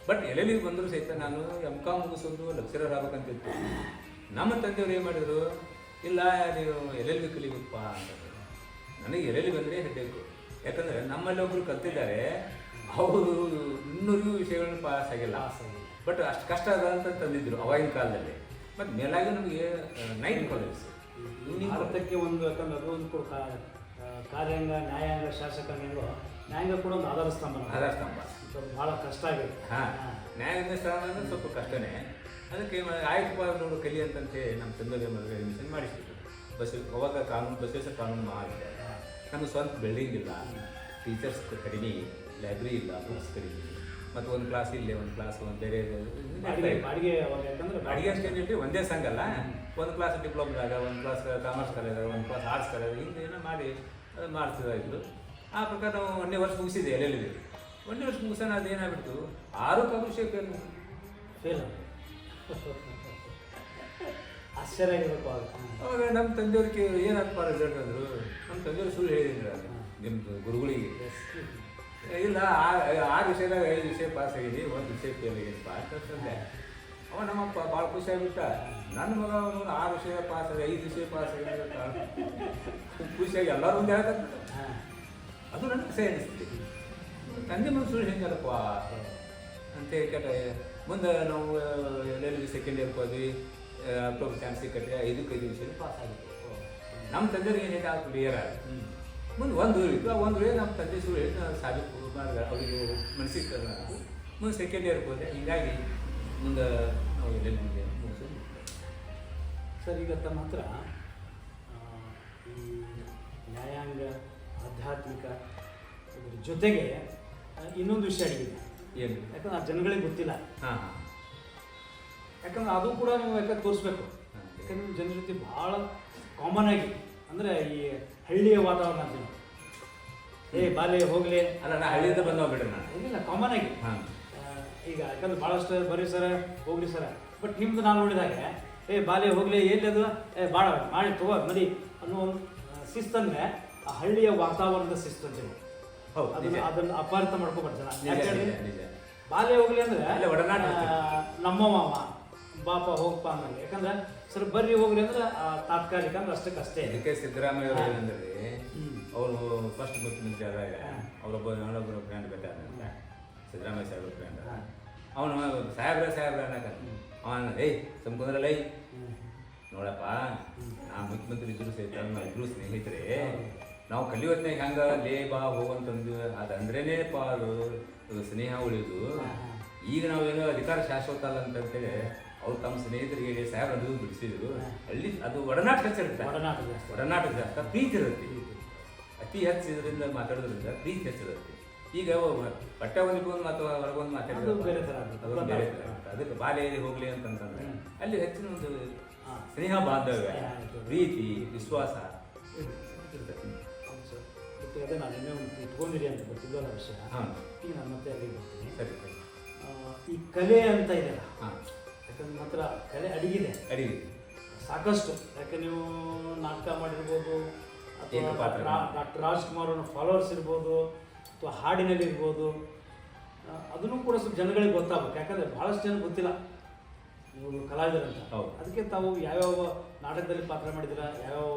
ಬಟ್ LLB ಬಂದರೂ ಸಹಿತ ನಾನು MCom ಮುಗಿಸೋದು ಲೆಕ್ಚರರ್ ಆಗ್ಬೇಕಂತಿತ್ತು. ನಮ್ಮ ತಂದೆಯವ್ರು ಏನು ಮಾಡಿದರು, ಇಲ್ಲ ನೀವು LLB ಕಲಿಬೇಕಪ್ಪ ಅಂತಂದರು. ನನಗೆ LLB ಬಂದರೆ ಹೆಡ್ಡೇಕು. ಯಾಕಂದರೆ ನಮ್ಮಲ್ಲಿ ಒಬ್ಬರು ಕಲ್ತಿದ್ದಾರೆ, ಅವರು 200 ವಿಷಯಗಳನ್ನ ಪಾಸ್ ಆಗಿಲ್ಲ. ಬಟ್ ಅಷ್ಟು ಕಷ್ಟ ಅದ ಅಂತ ತಂದಿದ್ರು ಅವಾಗಿನ ಕಾಲದಲ್ಲಿ. ಮತ್ತು ಮೇಲಾಗಿ ನಮಗೆ 9 ಕಾಲೇಜ್ ಭಾರತಕ್ಕೆ ಒಂದು, ಯಾಕಂದ್ರೆ ಅದು ಒಂದು ಕೂಡ ಕಾರ್ಯಾಂಗ, ನ್ಯಾಯಾಂಗ, ಶಾಸಕಾಂಗ, ನ್ಯಾಯಾಂಗ ಕೂಡ ಒಂದು ಆಧಾರ ಸ್ತಂಭ. ಭಾಳ ಕಷ್ಟ ಆಗಿದೆ. ನ್ಯಾಯಾಂಗ ಸ್ಥಾನ ಅಂದರೆ ಸ್ವಲ್ಪ ಕಷ್ಟನೇ. ಅದಕ್ಕೆ ಆಯ್ತಪ್ಪ ನೋಡು ಕಲಿ ಅಂತಂತೆ ನಮ್ಮ ತಂದೆ ಮದುವೆ ಅಡ್ಮಿಷನ್ ಮಾಡಿಸಿದ್ರು. ಅವಾಗ ಬಸವೇಶ್ವರ ಕಾನೂನು ಮಹಾವಿದ್ಯಾಲಯ. ನಮಗೆ ಸ್ವಂತ ಬಿಲ್ಡಿಂಗ್ ಇಲ್ಲ, ಟೀಚರ್ಸ್ ಕಡಿಮೆ, ಲೈಬ್ರರಿ ಇಲ್ಲ, ಬುಕ್ಸ್ ಕಡಿಮೆ. ಮತ್ತು ಒಂದು ಕ್ಲಾಸ್ ಇಲ್ಲೇ ಒಂದು ಕ್ಲಾಸ್ ಒಂದು ಬೇರೆ ಬಾಡಿಗೆ ಬಾಡಿಗೆ ಅವಾಗ ಯಾಕಂದ್ರೆ ಅಡಿಗೆ ಅಷ್ಟೇನಿಲ್ಲ ಒಂದೇ ಸಂಘ ಅಲ್ಲ, ಒಂದು ಕ್ಲಾಸ್ ಡಿಪ್ಲೊಮಾದಾಗ, ಒಂದು ಕ್ಲಾಸ್ ಕಾಮರ್ಸ್ ಕಾಲೇಜಾಗ, ಒಂದು ಕ್ಲಾಸ್ ಆರ್ಟ್ಸ್ ಕಾಲೇಜ್ ಹಿಂಗೆ ಏನೋ ಮಾಡಿ ಮಾಡ್ತಿದ್ದಾಯಿತು. ಆ ಪ್ರಕಾರ ನಾವು 1ನೇ ವರ್ಷ ಮುಗಿಸಿದೆ ಎಲ್ಲೆಲ್ಲಿದೆ. 1ನೇ ವರ್ಷ ಮುಗಿಸೋಣ ಅದೇನಾಗ್ಬಿಡ್ತು 6 ವಿಷಯ ಫೇಲ್ ಆಶ್ಚರ್ಯ ಆಗಿರಬೇಕು ಆಗ. ಅವಾಗ ನಮ್ಮ ತಂದೆಯವ್ರಿಗೆ ಏನಪ್ಪ ರಿಸಲ್ಟ್ ಅಂದರು. ನಮ್ಮ ತಂದೆಯವ್ರು ಸುಳ್ಳು ಹೇಳಿದ್ರು ನಿಮ್ಮದು ಗುರುಗಳಿಗೆ. ಇಲ್ಲ 6 ವಿಷಯದಾಗ 5 ವಿಷಯ ಪಾಸ್ ಆಗಿದೆ, 1 ವಿಷಯ ಫೇಲ್ ಆಗಿದೆ ಪಾಸ್ ಅಂತಂದೆ. ಅವ ನಮ್ಮಪ್ಪ ಭಾಳ ಖುಷಿ ಆಗಿಬಿಟ್ಟ. ನನ್ನ ಮಗ 6 ವಿಷಯ ಪಾಸ್ ಆಗಿದೆ, 5 ವಿಷಯ ಪಾಸ್ ಆಗಿದೆ ಖುಷಿಯಾಗಿ ಎಲ್ಲರೂ ಒಂದು ಹೇಳ್ತಾರೆ. ಅದು ನನಗೆ ಖುಷಿ ಅನಿಸ್ತಿದೆ. ತಂದೆ ಮುಂದೆ ಸುಳ್ಳು ಹೆಂಗಲ್ಲಪ್ಪ ಅಂತ ಕೇಟ. ಮುಂದೆ ನಾವು ಎಲ್ಲೆಲ್ಲಿ ಸೆಕೆಂಡ್ ಇಯರ್ಗೆ ಹೋದ್ವಿ, ಅಕ್ಟೋಬರ್ ಚಾನ್ಸ್ ಕಟ್ಟೆ 5 ವಿಷಯ ಪಾಸ್ ಆಗಿತ್ತು. ನಮ್ಮ ತಂದೆಯವ್ರಿಗೆ ಏನಿದೆ ಆ ಕ್ಲಿಯರ್ ಆಗುತ್ತೆ. ಮುಂದೆ ಒಂದು ಊರು ಇತ್ತು. ಆ ಒಂದು ಊರಿಗೆ ನಮ್ಮ ತಂದೆ ಸುಳ್ಳು ಹೇಳಿ ಸಾಬೀತು ಮಾಡಿದ್ರೆ ಅವರಿಗೆ ಮನಸ್ಸಿಗೆ ಮುಂದೆ ಸೆಕೆಂಡ್ ಇಯರ್ಗೆ ಹೋದೆ. ಹೀಗಾಗಿ ಮುಂದೆ ನಾವು ಎಲ್ಲೆಲ್ಲಿ ಮುಗಿಸೋದು. ಸರ್, ಈಗ ತಮ್ಮ ಹತ್ರ ಈ ನ್ಯಾಯಾಂಗ, ಆಧ್ಯಾತ್ಮಿಕ ಇದ್ರ ಜೊತೆಗೆ ಇನ್ನೊಂದು ವಿಷಯ ಅಡಿಗಿದೆ. ಏನು? ಯಾಕಂದ್ರೆ ಆ ಜನಗಳಿಗೆ ಗೊತ್ತಿಲ್ಲ. ಹಾಂ ಹಾಂ. ಯಾಕಂದ್ರೆ ಅದು ಕೂಡ ನೀವು ಯಾಕಂದ್ರೆ ತೋರಿಸ್ಬೇಕು. ಯಾಕಂದ್ರೆ ನಿಮ್ಮ ಜನರ ಜೊತೆ ಭಾಳ ಕಾಮನ್ ಆಗಿ ಅಂದರೆ ಈ ಹಳ್ಳಿಯ ವಾತಾವರಣ ಅಂತೀವಿ ನಾವು. ಬಾಲೆ ಹೋಗಲಿ ಅಲ್ಲ, ನಾ ಹಳ್ಳಿಯಿಂದ ಬಂದವ ಬಿಡ್ರಿ ನಾನು. ಏನಿಲ್ಲ, ಕಾಮನ್ ಆಗಿ. ಹಾಂ. ಈಗ ಯಾಕಂದ್ರೆ ಭಾಳಷ್ಟು ಬರೀ ಸರ ಹೋಗ್ಲಿ ಸರ, ಬಟ್ ನಿಮ್ದು ನಾನು ನೋಡಿದಾಗ ಬಾಲೆ ಹೋಗ್ಲಿ ಎಲ್ಲಿದು ಭಾಳ ಮಾಡಿ ತಗೋ ಮದಿ ಅನ್ನೋ ಒಂದು ಶಿಸ್ತಂದ್ರೆ ಆ ಹಳ್ಳಿಯ ವಾತಾವರಣದ ಶಿಸ್ತು ಅಂತೀವಿ. ಹೌದು, ಅದನ್ನು ಅಪಾರ್ಥ ಮಾಡ್ಕೊಬಾರ್ದು ಜನ. ನಿಜ ಯಾಕಂದ್ರೆ ನಿಜ. ಬಾಲ್ಯ ಹೋಗ್ಲಿ ಅಂದ್ರೆ ಅಲ್ಲೇ ಒಡನಾಟ ನಮ್ಮ ಮಾವ ಬಾಪ ಹೋಗಪ್ಪ ಅನ್ನಂಗೆ. ಯಾಕಂದ್ರೆ ಸರ್ ಬರ್ರಿ ಹೋಗ್ಲಿ ಅಂದ್ರೆ ತಾತ್ಕಾಲಿಕ ಅಂದ್ರೆ ಅಷ್ಟಕ್ಕಷ್ಟೇ. ಇದಕ್ಕೆ ಸಿದ್ದರಾಮಯ್ಯ ಅವರು ಏನಂದ್ರೆ ಅವರು ಫಸ್ಟ್ ಮುಖ್ಯಮಂತ್ರಿ ಆದಾಗ ಅವರೊಬ್ಬ ಫ್ರೆಂಡ್ ಬೇಕಾದಂತ ಸಿದ್ದರಾಮಯ್ಯ ಸಾಹೇಬ್ರ ಫ್ರೆಂಡ್. ಅವನು ಸಾಹೇಬ್ರ ಅನ್ನಕ ಅವನ ಸಂಕುಂದ್ರಲ್ಲ ನೋಡಪ್ಪ, ನಾ ಮುಖ್ಯಮಂತ್ರಿ ಇದ್ರು ಸಹಿತ ನಾವು ಇಬ್ರು ಸ್ನೇಹಿತರೆ. ನಾವು ಕಲಿಯೋತ್ನಾಗ ಹಂಗ ಲೇ ಬಾ ಹೋಗಂತಂದು ಅದಂದ್ರೇನೆ ಅದು ಸ್ನೇಹ ಉಳಿಯೋದು. ಈಗ ನಾವೇನೋ ಅಧಿಕಾರ ಶಾಶ್ವತ ಅಲ್ಲ ಅಂತೇಳಿ ಅವ್ರು ತಮ್ಮ ಸ್ನೇಹಿತರಿಗೆ ಸಾಹೇಬ್ರ ಅದು ಬಿಡಿಸಿದ್ರು. ಅಲ್ಲಿ ಅದು ಒಡನಾಟ ಹೆಚ್ಚಿರುತ್ತೆ. ಒಡನಾಟ ಜಾಸ್ತಿ ಪ್ರೀತಿ ಇರುತ್ತೆ. ಅತಿ ಹೆಚ್ಚಿದ್ರಿಂದ ಮಾತಾಡೋದ್ರಿಂದ ಪ್ರೀತಿ ಹೆಚ್ಚಿರುತ್ತೆ. ಈಗ ಬಟ್ಟೆ ಹೊಲಿಗೊಂದು ಮತ್ತು ಹೊರಗೊಂದು ಮಾತಾಡೋದು ಬೇರೆ ಥರ. ಅದಕ್ಕೆ ಬಾಲ್ಯ ಹೋಗ್ಲಿ ಅಂತಂತಂದ್ರೆ ಅಲ್ಲಿ ಹೆಚ್ಚಿನ ಒಂದು ಸ್ನೇಹ, ಬಾಂಧವ್ಯ, ಪ್ರೀತಿ, ವಿಶ್ವಾಸ ಇರ್ತದೆ. ಅದೇ ನಾನು ಇನ್ನೇ ಒಂದು ಇಟ್ಕೊಂಡಿರಿ ಅಂತ ಗೊತ್ತಿಲ್ಲ ವಿಷಯ. ಹಾಂ, ಈಗ ನಾನು ಮತ್ತೆ ಅಲ್ಲಿಗೆ ಬರ್ತೀನಿ. ಸರಿ. ಈ ಕಲೆ ಅಂತ ಇದೆಯಲ್ಲ, ಹಾಂ, ಯಾಕಂದ್ರೆ ಮಾತ್ರ ಕಲೆ ಅಡಿಗಿದೆ ಸಾಕಷ್ಟು. ಯಾಕೆ ನೀವು ನಾಟಕ ಮಾಡಿರ್ಬೋದು, ಅಥವಾ ಡಾಕ್ಟರ್ ರಾಜ್ಕುಮಾರ್ ಅವ್ರ ಫಾಲೋವರ್ಸ್ ಇರ್ಬೋದು, ಅಥವಾ ಹಾಡಿನಲ್ಲಿ ಇರ್ಬೋದು, ಅದನ್ನು ಕೂಡ ಸ್ವಲ್ಪ ಜನಗಳಿಗೆ ಗೊತ್ತಾಗಬೇಕು. ಯಾಕಂದರೆ ಭಾಳಷ್ಟು ಜನ ಗೊತ್ತಿಲ್ಲ ನೀವು ಕಲಾವಿದರಂತ. ಅದಕ್ಕೆ ತಾವು ಯಾವ್ಯಾವ ನಾಟಕದಲ್ಲಿ ಪಾತ್ರ ಮಾಡಿದಿರಾ, ಯಾವ್ಯಾವ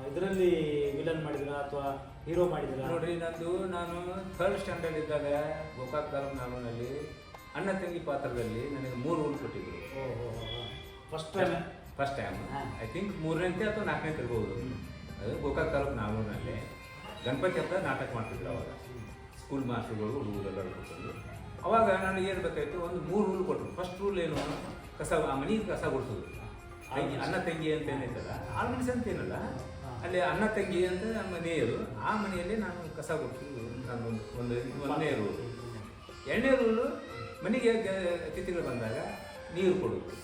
ಇದರಲ್ಲಿ ವಿಲನ್ ಮಾಡಿದಿರಾ ಅಥವಾ ಹೀರೋ ಮಾಡಿದಿರಾ? ನೋಡ್ರಿ, ನಾನು 3rd ಸ್ಟ್ಯಾಂಡರ್ಡ್ ಇದ್ದಾಗ ಗೋಕಾಕ್ ತಾಲೂಕು ನಾಮನಲ್ಲಿ ಅಣ್ಣ ತಂಗಿ ಪಾತ್ರದಲ್ಲಿ ನನಗೆ 3 ರೋಲ್ ಕೊಟ್ಟಿದ್ರು. ಫಸ್ಟ್ ಟೈಮ್ ಐ ಥಿಂಕ್ 3ನೇ ಅಥವಾ 4ನೇ ಇರ್ಬೋದು. ಅದು ಗೋಕಾಕ್ ತಾಲೂಕು ನಾಮೂರಿನಲ್ಲಿ ಗಣಪತಿ ಹಬ್ಬ ನಾಟಕ ಮಾಡ್ತಿದ್ರು. ಅವಾಗ ಸ್ಕೂಲ್ ಮಾಸ್ಟರ್ಗಳು ಹುಡುಗರೆಲ್ಲರೂ ಕೊಟ್ಟರು. ಅವಾಗ ನನಗೆ ಏನು ಬೇಕಾಯಿತು, ಒಂದು 3 ರೂಲ್ ಕೊಟ್ಟರು. ಫಸ್ಟ್ ರೂಲ್ ಏನು, ಆ ಮನೆಗೆ ಕಸ ಗುಡಿಸೋದು. ಅಣ್ಣ ತಂಗಿ ಅಂತ ಏನೈತಲ್ಲ, ಆಳ್ಮನಿಸ್ ಅಂತ ಏನಲ್ಲ, ಅಲ್ಲಿ ಅಣ್ಣ ತಂಗಿ ಅಂತ ನಮ್ಮ ಮನೆಯರು, ಆ ಮನೆಯಲ್ಲಿ ನಾನು ಕಸ ಗುಡಿಸೋದು ನಾನು ಒಂದನೇ ರೂಲು. 2ನೇ ರೂಲು, ಮನೆಗೆ ಅತಿಥಿಗಳು ಬಂದಾಗ ನೀರು ಕೊಡೋದು.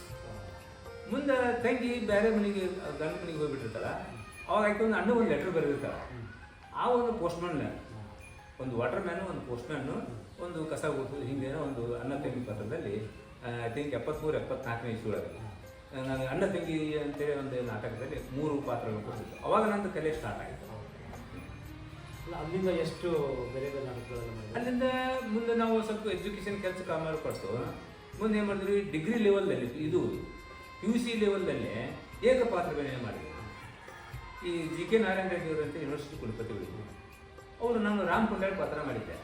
ಮುಂದೆ ತಂಗಿ ಬೇರೆ ಮನೆಗೆ ಗಂಡ ಮನೆಗೆ ಹೋಗ್ಬಿಟ್ಟಿರ್ತಾರ. ಅವಾಗ ಆಯ್ತು ಒಂದು ಅಣ್ಣ ಒಂದು ಲೆಟ್ರ್ ಬರೆದಿರ್ತಾರೆ. ಆ ಒಂದು ಪೋಸ್ಟ್ಮನ್, ಒಂದು ವಾಟರ್ ಮ್ಯಾನು, ಒಂದು ಪೋಸ್ಟ್ಮ್ಯಾನು, ಒಂದು ಕಸ ಗುಡಿಸೋದು, ಹಿಂಗೇನೋ ಒಂದು ಅಣ್ಣ ತಂಗಿ ಪಾತ್ರದಲ್ಲಿ ಐ ಥಿಂಕ್ 73-74ನೇ ಇಸ್ವಿಯೊಳಗೆ ನಾನು ಅಣ್ಣ ತಂಗಿ ಅಂತೇಳಿ ಒಂದು ನಾಟಕದಲ್ಲಿ 3 ಪಾತ್ರಗಳು ಕೊಟ್ಟಿದ್ದು. ಅವಾಗ ನಂದು ಕಲೆ ಸ್ಟಾರ್ಟ್ ಆಯಿತು. ಅಲ್ಲಿಂದ ಎಷ್ಟು ಬೇರೆ ಬೇರೆ ನಾಟಕಗಳು? ಅಲ್ಲಿಂದ ಮುಂದೆ ನಾವು ಸ್ವಲ್ಪ ಎಜುಕೇಷನ್ ಕೆಲಸ ಮಾಡಿಕೊಟ್ಟು ಮುಂದೆ ಏನು ಮಾಡಿದ್ವಿ, ಡಿಗ್ರಿ ಲೆವೆಲ್ದಲ್ಲಿ, ಇದು PUC ಲೆವೆಲ್ದಲ್ಲೇ ಏಕಪಾತ್ರಗಳನ್ನೇ ಮಾಡಿದ್ವಿ. ಈ GK ನಾರಾಯಣ ರೆಡ್ಡಿ ಅವರು ಅಂತ ಯೂನಿವರ್ಸಿಟಿ ಕುಲಪತಿಗಳಿದ್ರು. ಅವರು ನಾನು ರಾಮ್ ಕುಂಡಾಳ್ ಪಾತ್ರ ಮಾಡಿದ್ದೆ.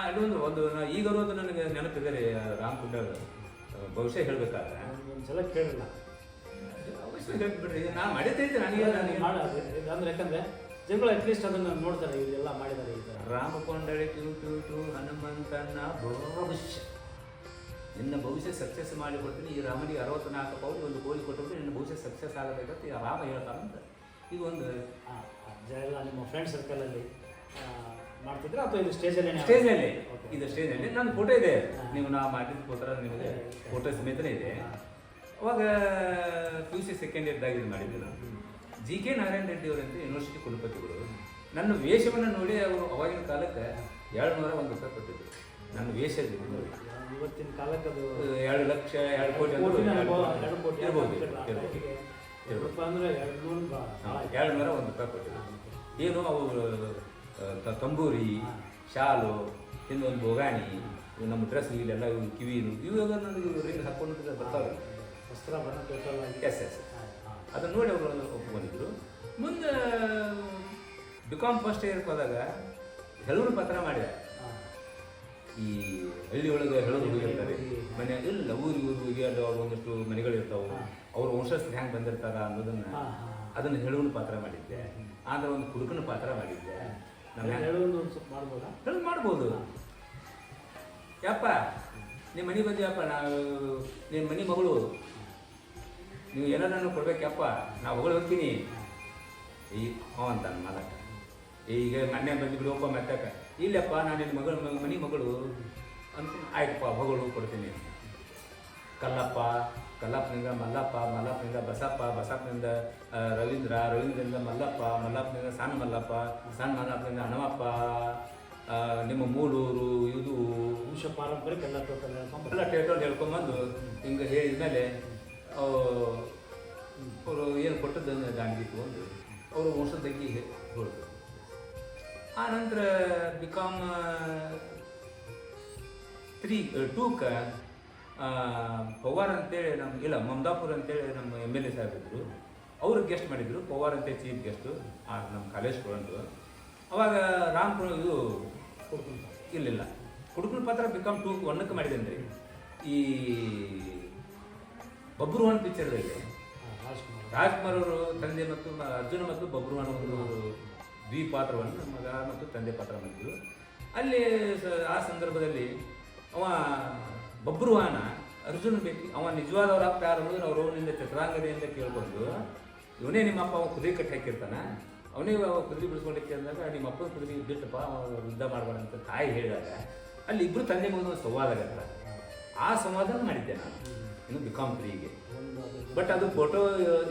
ಅಲ್ಲೊಂದು ಈಗಲೂ ಅದು ನನಗೆ ನೆನಪಿದ್ದಾರೆ. ರಾಮ್ ಕುಂಡಾಳ್ ಭವಿಷ್ಯ ಹೇಳಬೇಕಾದ್ರೆ ಒಂದ್ಸಲ ಕೇಳಿಲ್ಲ, ಅವಶ್ಯ ಹೇಳ್ಬಿಡ್ರಿ. ನಾನು ಮಾಡಿದ್ದೈತೆ ನನಗೆ ಅಂದ್ರೆ ಯಾಕಂದ್ರೆ ಜನಗಳು ಅಟ್ಲೀಸ್ಟ್ ಅದನ್ನು ನೋಡ್ತಾರೆ, ಇದೆಲ್ಲ ಮಾಡಿದ್ದಾರೆ. ಈ ಥರ ರಾಮ ಕೊಂಡಳೆ ಟು ಹನುಮಂತನ ಭವಿಷ್ಯ, ನಿನ್ನ ಭವಿಷ್ಯ ಸಕ್ಸಸ್ ಮಾಡಿಕೊಡ್ತೀನಿ. ಈ ರಾಮನಿಗೆ 64 ಪೌಂಡ್ ಒಂದು ಕೋಳಿ ಕೊಟ್ಟರೆ ನಿನ್ನ ಭವಿಷ್ಯ ಸಕ್ಸಸ್ ಆಗಬೇಕಂತ ರಾಮ ಹೇಳ್ತಾನಂತ. ಇದು ಒಂದು ಎಲ್ಲ ನಿಮ್ಮ ಫ್ರೆಂಡ್ ಸರ್ಕಲಲ್ಲಿ ಮಾಡ್ತಿದ್ರೆ ಅಥವಾ ಇದು ಸ್ಟೇಜಲ್ಲಿ ಸ್ಟೇಜ್ನಲ್ಲಿ ಇದು ಸ್ಟೇಜ್ನಲ್ಲಿ ನನ್ನ ಫೋಟೋ ಇದೆ, ನೀವು ನಾ ಮಾಡಿದ ಫೋಟೋ ನಿಮಗೆ ಫೋಟೋ ಸಮೇತನೇ ಇದೆ. ಅವಾಗ PUC ಸೆಕೆಂಡ್ ಇಯರ್ದಾಗ ಇದು ಮಾಡಿದ್ದೆ ನಾನು. GK ನಾರಾಯಣ ರೆಡ್ಡಿ ಅವರಂತ ಯೂನಿವರ್ಸಿಟಿ ಕುಲಪತಿಗಳು ನನ್ನ ವೇಷವನ್ನು ನೋಡಿ ಅವರು ಅವಾಗಿನ ಕಾಲಕ್ಕೆ 201 ರೂಪಾಯಿ ಕೊಟ್ಟಿದ್ರು ನನ್ನ ವೇಷ. ಇವತ್ತಿನ ಕಾಲಕ್ಕೆ ಅದು 2 ಲಕ್ಷ 2 ಕೋಟಿ ಇರ್ಬೋದು ಅಂದರೆ 201 ರೂಪಾಯಿ ಕೊಟ್ಟಿದ್ರು. ಏನು ಅವು ತಂಬೂರಿ, ಶಾಲು, ಇನ್ನೊಂದು ಬೋಗಾಣಿ, ನಮ್ಮ ಡ್ರೆಸ್ ಇಲ್ಲೆಲ್ಲ ಇವು ಕಿವಿನು ಇವಾಗ ನನಗೆ ರಿಂಗ್ ಹಾಕೊಂಡು ಬರ್ತಾವೆ, ವಸ್ತ್ರ ಬಣ್ಣ ಟೋಟಲ್ ಎಸ್ ಅದನ್ನು ನೋಡಿ ಅವರು ಒಪ್ಕೊಂಡಿದ್ರು. ಮುಂದೆ BCom ಫಸ್ಟ್ ಇಯರ್ಗೆ ಹೋದಾಗ ಹೆಳೂರು ಪತ್ರ ಮಾಡಿದೆ. ಈ ಹಳ್ಳಿ ಒಳಗೆ ಹೇಳೋರು ಹೋಗಿರ್ತಾರೆ ಮನೆ ಇಲ್ಲ, ಊರಿಗೆ ಹೋಗಿ ಅಲ್ಲಿ ಅವ್ರು ಒಂದಷ್ಟು ಮನೆಗಳಿರ್ತಾವೆ, ಅವ್ರ ವಂಶಸ್ಥರು ಹೆಂಗೆ ಬಂದಿರ್ತಾರ ಅದನ್ನು ಹೇಳುವನು ಪಾತ್ರ ಮಾಡಿದ್ದೆ. ಆದ್ರೆ ಒಂದು ಕುಡುಕನ ಪಾತ್ರ ಮಾಡಿದ್ದೆ. ಹೇಳೋದು ಮಾಡ್ಬೋದು. ಯಪ್ಪ ನಿಮ್ಮ ಮನೆ ಬಂದಿವಪ್ಪ, ನಾವು ನಿಮ್ಮ ಮನೆ ಮಗಳು, ನೀವು ಏನಾದ್ರು ಕೊಡ್ಬೇಕಪ್ಪ, ನಾವು ಹೊಗಳು ಹೋಗ್ತೀನಿ ಈ ಅಂತ ಮಾಲಕ. ಈಗ ಮೊನ್ನೆ ಬಂದು ಬಿಡುವಪ್ಪ ಮೆತ್ತಕ, ಇಲ್ಲಪ್ಪ ನಾನು ನಿನ್ನ ಮನೆ ಮಗಳು ಅಂತ, ಆಯ್ತಪ್ಪ ಹೊಗಳು ಕೊಡ್ತೀನಿ. ಕಲ್ಲಪ್ಪನಿಂದ ಮಲ್ಲಪ್ಪ, ಮಲ್ಲಪ್ಪನಿಂದ ಬಸಪ್ಪ, ಬಸಪ್ಪನಿಂದ ರವೀಂದ್ರ, ರವೀಂದ್ರನಿಂದ ಮಲ್ಲಪ್ಪ, ಮಲ್ಲಪ್ಪನಿಂದ ಸಣ್ಣ ಮಲ್ಲಪ್ಪ, ಸಣ್ಣ ಮಲ್ಲಪ್ಪನಿಂದ ಹನುಮಪ್ಪ, ನಿಮ್ಮ ಮೂಳೂರು, ಇದು ವಂಶ ಪಾರಂಪರಿಕ ಎಲ್ಲ ಟೋಟಲ್ ಹೇಳ್ಕೊಂಬಂದು ಹಿಂಗೆ ಹೇಳಿದ್ಮೇಲೆ ಅವರು ಏನು ಕೊಟ್ಟದ್ದನ್ನು ದಾಂಡಿಗೆ ತಗೊಂಡು ಅವರು ವಂಶದಗ್ಗಿ ಹೊರಟು. ಆ ನಂತರ BCom 2ಕ್ಕೆ ಪವಾರ್ ಅಂತೇಳಿ ಮಮದಾಪುರ್ ಅಂತೇಳಿ ನಮ್ಮ MLA ಸಾಹೇಬಿದ್ರು, ಅವರು ಗೆಸ್ಟ್ ಮಾಡಿದ್ರು. ಪವಾರ್ ಅಂತೇಳಿ ಚೀಫ್ ಗೆಸ್ಟು ನಮ್ಮ ಕಾಲೇಜ್ ಸ್ಟೂಡೆಂಟು. ಅವಾಗ ಇದು ಇಲ್ಲ ಹುಡುಗನ ಪಾತ್ರ BCom 2 1ಕ್ಕೆ ಮಾಡಿದ್ದೇನೆ ರೀ. ಈ ಬಬ್ರುವಾನ್ ಪಿಕ್ಚರ್ದಲ್ಲಿ ರಾಜ್ಕುಮಾರ್ ಅವರು ತಂದೆ ಮತ್ತು ಅರ್ಜುನ ಮತ್ತು ಬಬ್ರುವಾನ್ ಒಂದು ದ್ವಿಪಾತ್ರವನ್ನು ಮಗ ಮತ್ತು ತಂದೆ ಪಾತ್ರ ಮಾಡಿದ್ರು. ಅಲ್ಲಿ ಆ ಸಂದರ್ಭದಲ್ಲಿ ಅವ ಬಬ್ರುವಾನ ಅರ್ಜುನ ಬೇಕು, ಅವ ನಿಜವಾದವ್ರ ಅಪ್ಪ ಯಾರು ಅನ್ನೋದು ಅವ್ರ ಅವನಿಂದ ಚಿತ್ರಾಂಗದೆಯಿಂದ ಕೇಳ್ಕೊಂಡು, ಇವನೇ ನಿಮ್ಮಪ್ಪ ಅವ ಕುದುರೆ ಕಟ್ಟಿ ಹಾಕಿರ್ತಾನ, ಅವನೇ ಕುದುರೆ ಬಿಡಿಸ್ಕೊಂಡಿಕ್ಕೆ ಅಂದಾಗ ನಿಮ್ಮ ಅಪ್ಪನ ಕುದುರೆ ಬಿಟ್ಟಪ್ಪ ಯುದ್ಧ ಮಾಡಬೇಡ ಅಂತ ತಾಯಿ ಹೇಳಿದಾಗ ಅಲ್ಲಿ ಇಬ್ಬರು ತಂದೆ ಮಗನ ಸಂವಾದ ಆಗತ್ತ. ಆ ಸಂವಾದ ಮಾಡಿದ್ದೆ ನಾನು ಇನ್ನು BCom 3ಗೆ. ಬಟ್ ಅದು ಫೋಟೋ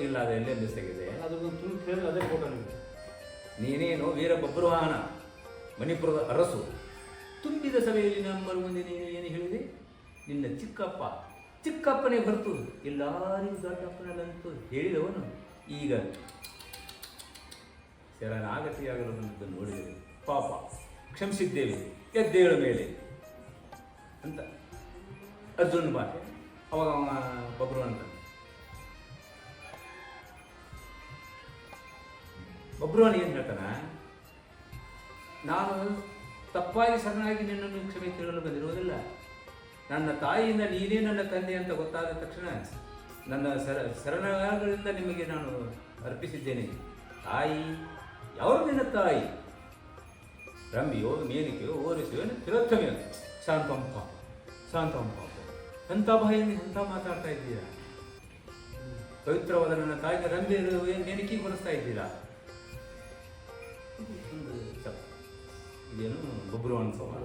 ಇಲ್ಲ, ಅದು ಎಲ್ಲೇ ಮಿಸ್ ಆಗಿದೆ. ಅದೇ ಫೋಟೋ ನೀನೇನು ವೀರ ಬಬ್ರುವಾಹನ, ಮಣಿಪುರದ ಅರಸು, ತುಂಬಿದ ಸಭೆಯಲ್ಲಿ ನಮ್ಮ ಮುಂದೆ ನೀನು ಏನು ಹೇಳಿದೆ, ನಿನ್ನ ಚಿಕ್ಕಪ್ಪನೇ ಹೊರತು ಎಲ್ಲರಿಗೂ ದೊಡ್ಡಪ್ಪನಲ್ಲಂತೂ ಹೇಳಿದವನು ಈಗ ಶರಣಾಗತಿಯಾಗಲು ಬಂದದ್ದು ನೋಡಿದರೆ ಪಾಪ ಕ್ಷಮಿಸಿದ್ದೇವೆ, ಎದ್ದೇಳ ಮೇಲೆ ಅಂತ ಅರ್ಜುನ್ ಬಾ. ಅವಾಗ ಬಬ್ರು ಅಂತ ಬಬ್ರುವಾನ್ ಏನು ಹೇಳ್ತಾನ, ನಾನು ತಪ್ಪಾಗಿ ಶರಣಾಗಿ ನಿನ್ನನ್ನು ಕ್ಷಮೆ ಕೇಳಲು ಬಂದಿರುವುದಿಲ್ಲ. ನನ್ನ ತಾಯಿಯಿಂದ ನೀನೇ ನನ್ನ ತಂದೆ ಅಂತ ಗೊತ್ತಾದ ತಕ್ಷಣ ನನ್ನ ಶರಣಗಳಿಂದ ನಿಮಗೆ ನಾನು ಅರ್ಪಿಸಿದ್ದೇನೆ. ತಾಯಿ ಯಾರು ನಿನ್ನ ತಾಯಿ? ರಂಬಿಯೋ, ಮೇನಿಕೆಯೋ, ಓರಿಸೆಯೋ, ತಿರೋತ್ತಮೆಯೋ? ಶಾಂತಂ ಪಾಪ ಎಂಥ ಬಾಯಿಂದ ಎಂಥ ಮಾತಾಡ್ತಾ ಇದ್ದೀರಾ? ಪವಿತ್ರವಾದ ನನ್ನ ತಾಯಿಗೆ ರಂಬಿ ಮೇನಿಕೆ ಹೊರಿಸ್ತಾ ಇದ್ದೀರಾ? ಇದೇನು ಬಬ್ರುವಾನ್ ಸಂವಾದ.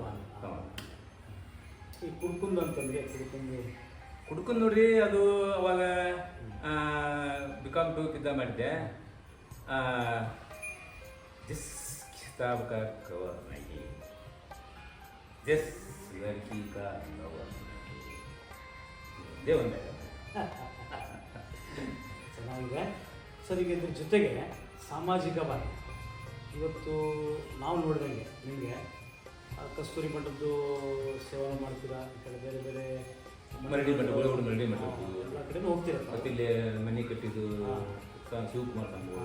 ಈ ಕುಡ್ಕುಂದು ಅಂತಂದ್ರೆ ಕುಡ್ಕುಂದು ನೋಡ್ರಿ, ಅದು ಅವಾಗ BCom 2 ಮಾಡಿದ್ದೆ. जिस किताब का कवर नहीं, जिस लड़की का कवर नहीं, ದೇವಂದ ಚೆನ್ನಾಗಿದೆ ಸರ್. ಈಗ ಇದ್ರ ಜೊತೆಗೆ ಸಾಮಾಜಿಕವಾಗಿ ಇವತ್ತು ನಾವು ನೋಡಿದಂಗೆ ನಿಮಗೆ ಕಸ್ತೂರಿ ಮಠದ್ದು ಸೇವನೆ ಮಾಡ್ತೀರಾ, ಈ ಕಡೆ ಬೇರೆ ಬೇರೆ ಮರಡಿ ಮಠ, ಮರಡಿ ಮಠ ಎಲ್ಲ ಕಡೆನೂ ಹೋಗ್ತೀರ. ಮತ್ತು ಇಲ್ಲಿ ಮನೆ ಕಟ್ಟಿದ್ದು ಶಿವಕುಮಾರ್ ತಂಬು.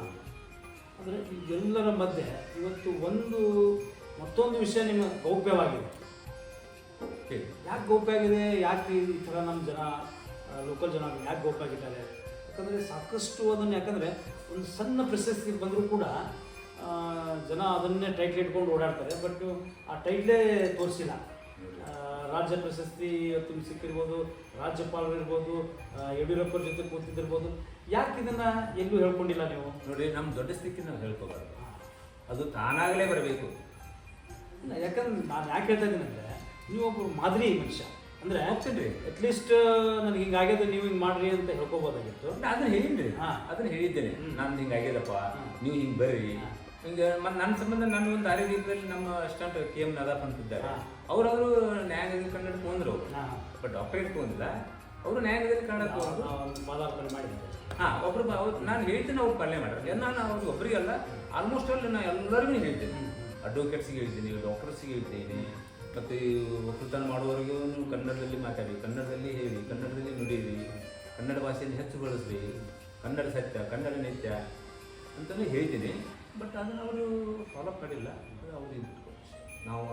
ಅಂದರೆ ಎಲ್ಲರ ಮಧ್ಯೆ ಇವತ್ತು ಮತ್ತೊಂದು ವಿಷಯ ನಿಮ್ಮ ಗೌಪ್ಯವಾಗಿದೆ. ಯಾಕೆ ಗೌಪ್ಯ ಆಗಿದೆ? ಯಾಕೆ ಈ ಥರ ನಮ್ಮ ಜನ ಲೋಕಲ್ ಜನ ಯಾಕೆ ಗೌಪ್ಯ ಆಗಿದ್ದಾರೆ? ಯಾಕಂದರೆ ಸಾಕಷ್ಟು ಅದನ್ನು, ಯಾಕಂದರೆ ಒಂದು ಸಣ್ಣ ಪ್ರಶಸ್ತಿ ಬಂದರೂ ಕೂಡ ಜನ ಅದನ್ನೇ ಟೈಟ್ಲ್ ಇಟ್ಕೊಂಡು ಓಡಾಡ್ತಾರೆ. ಬಟ್ ಆ ಟೈಟ್ಲೇ ತೋರಿಸಿಲ್ಲ. ರಾಜ್ಯ ಪ್ರಶಸ್ತಿ ಇವತ್ತು ಸಿಕ್ಕಿರ್ಬೋದು, ರಾಜ್ಯಪಾಲರು ಇರ್ಬೋದು, ಯಡಿಯೂರಪ್ಪರ ಜೊತೆ ಕೂತಿದ್ದಿರ್ಬೋದು. ಯಾಕೆ ಇದನ್ನು ಎಲ್ಲೂ ಹೇಳ್ಕೊಂಡಿಲ್ಲ ನೀವು? ನೋಡಿ, ನಮ್ಮ ದೊಡ್ಡ ಸ್ಥಿತಿ ನಾವು ಹೇಳ್ಕೋಬಾರ್ದು, ಅದು ತಾನಾಗಲೇ ಬರಬೇಕು. ಇಲ್ಲ, ಯಾಕಂದ್ರೆ ನಾನು ಯಾಕೆ ಹೇಳ್ತಾ ಇದ್ದೀನಿ ಅಂದರೆ ನೀವೊಬ್ಬರು ಮಾದರಿ ಮನುಷ್ಯ ಅಂದರೆ ಹೋಗ್ತೀನಿ ರೀ. ಅಟ್ಲೀಸ್ಟ್ ನನಗೆ ಹಿಂಗಾಗ್ಯದ ನೀವು ಹಿಂಗೆ ಮಾಡ್ರಿ ಅಂತ ಹೇಳ್ಕೊಬೋದಾಗಿತ್ತು. ಅದನ್ನ ಹೇಳಿದ್ರಿ, ಹಾಂ ಅದನ್ನ ಹೇಳಿದ್ದೇನೆ. ನಾನು ಹಿಂಗೆ ಆಗ್ಯದಪ್ಪ, ನೀವು ಹಿಂಗೆ ಬರ್ರಿ ಹಿಂಗೆ. ಮತ್ತು ನನ್ನ ಸಂಬಂಧ ನನ್ನ ಒಂದು ಆರೋಗ್ಯದಲ್ಲಿ ನಮ್ಮ ಅಸ್ಟೆಂಟ್ KM ನದಾಫ್ ಅಂತಿದ್ದಾರೆ, ಅವರು ನ್ಯಾಯಾಲಯದಲ್ಲಿ ಕನ್ನಡಕ್ಕೆ ಬಂದರು. ಹಾಂ ಬಟ್ ಡಾಕ್ಟರೇಟ್ ತೊಗೊಂಡಿಲ್ಲ, ಅವರು ನ್ಯಾಯಾಲಯದಲ್ಲಿ ಕನ್ನಡ ತೊಗೊಂಡು ಮಾತಾಡ್ಕೊಂಡು ಮಾಡಿದ್ದಾರೆ. ಹಾಂ ಒಬ್ರು ನಾನು ಹೇಳ್ತೀನಿ, ಅವ್ರು ಪಾಲನೆ ಮಾಡ್ತಾರೆ. ನಾನು ಅವ್ರಿಗೆ ಒಬ್ಬರಿಗಲ್ಲ, ಆಲ್ಮೋಸ್ಟ್ ಅಲ್ಲಿ ನಾನು ಎಲ್ಲರಿಗೂ ಹೇಳ್ತೀನಿ. ಅಡ್ವೊಕೇಟ್ಸಿಗೆ ಹೇಳ್ತೀನಿ, ಡಾಕ್ಟರ್ಸಿಗೆ ಹೇಳ್ತೀನಿ, ಮತ್ತು ಒಕ್ಕಲ್ತನ ಮಾಡುವವರಿಗೂ ಕನ್ನಡದಲ್ಲಿ ಮಾತಾಡಿ, ಕನ್ನಡದಲ್ಲಿ ಹೇಳಿ, ಕನ್ನಡದಲ್ಲಿ ನುಡಿಯಿರಿ, ಕನ್ನಡ ಭಾಷೆಯನ್ನು ಹೆಚ್ಚು ಬಳಸ್ರಿ, ಕನ್ನಡ ಸತ್ಯ, ಕನ್ನಡ ನಿತ್ಯ ಅಂತಲೂ ಹೇಳ್ತೀನಿ. ಬಟ್ ಅದನ್ನು ಅವರು ಫಾಲೋಅಪ್ ಮಾಡಿಲ್ಲ. ಅವರು ನಾವು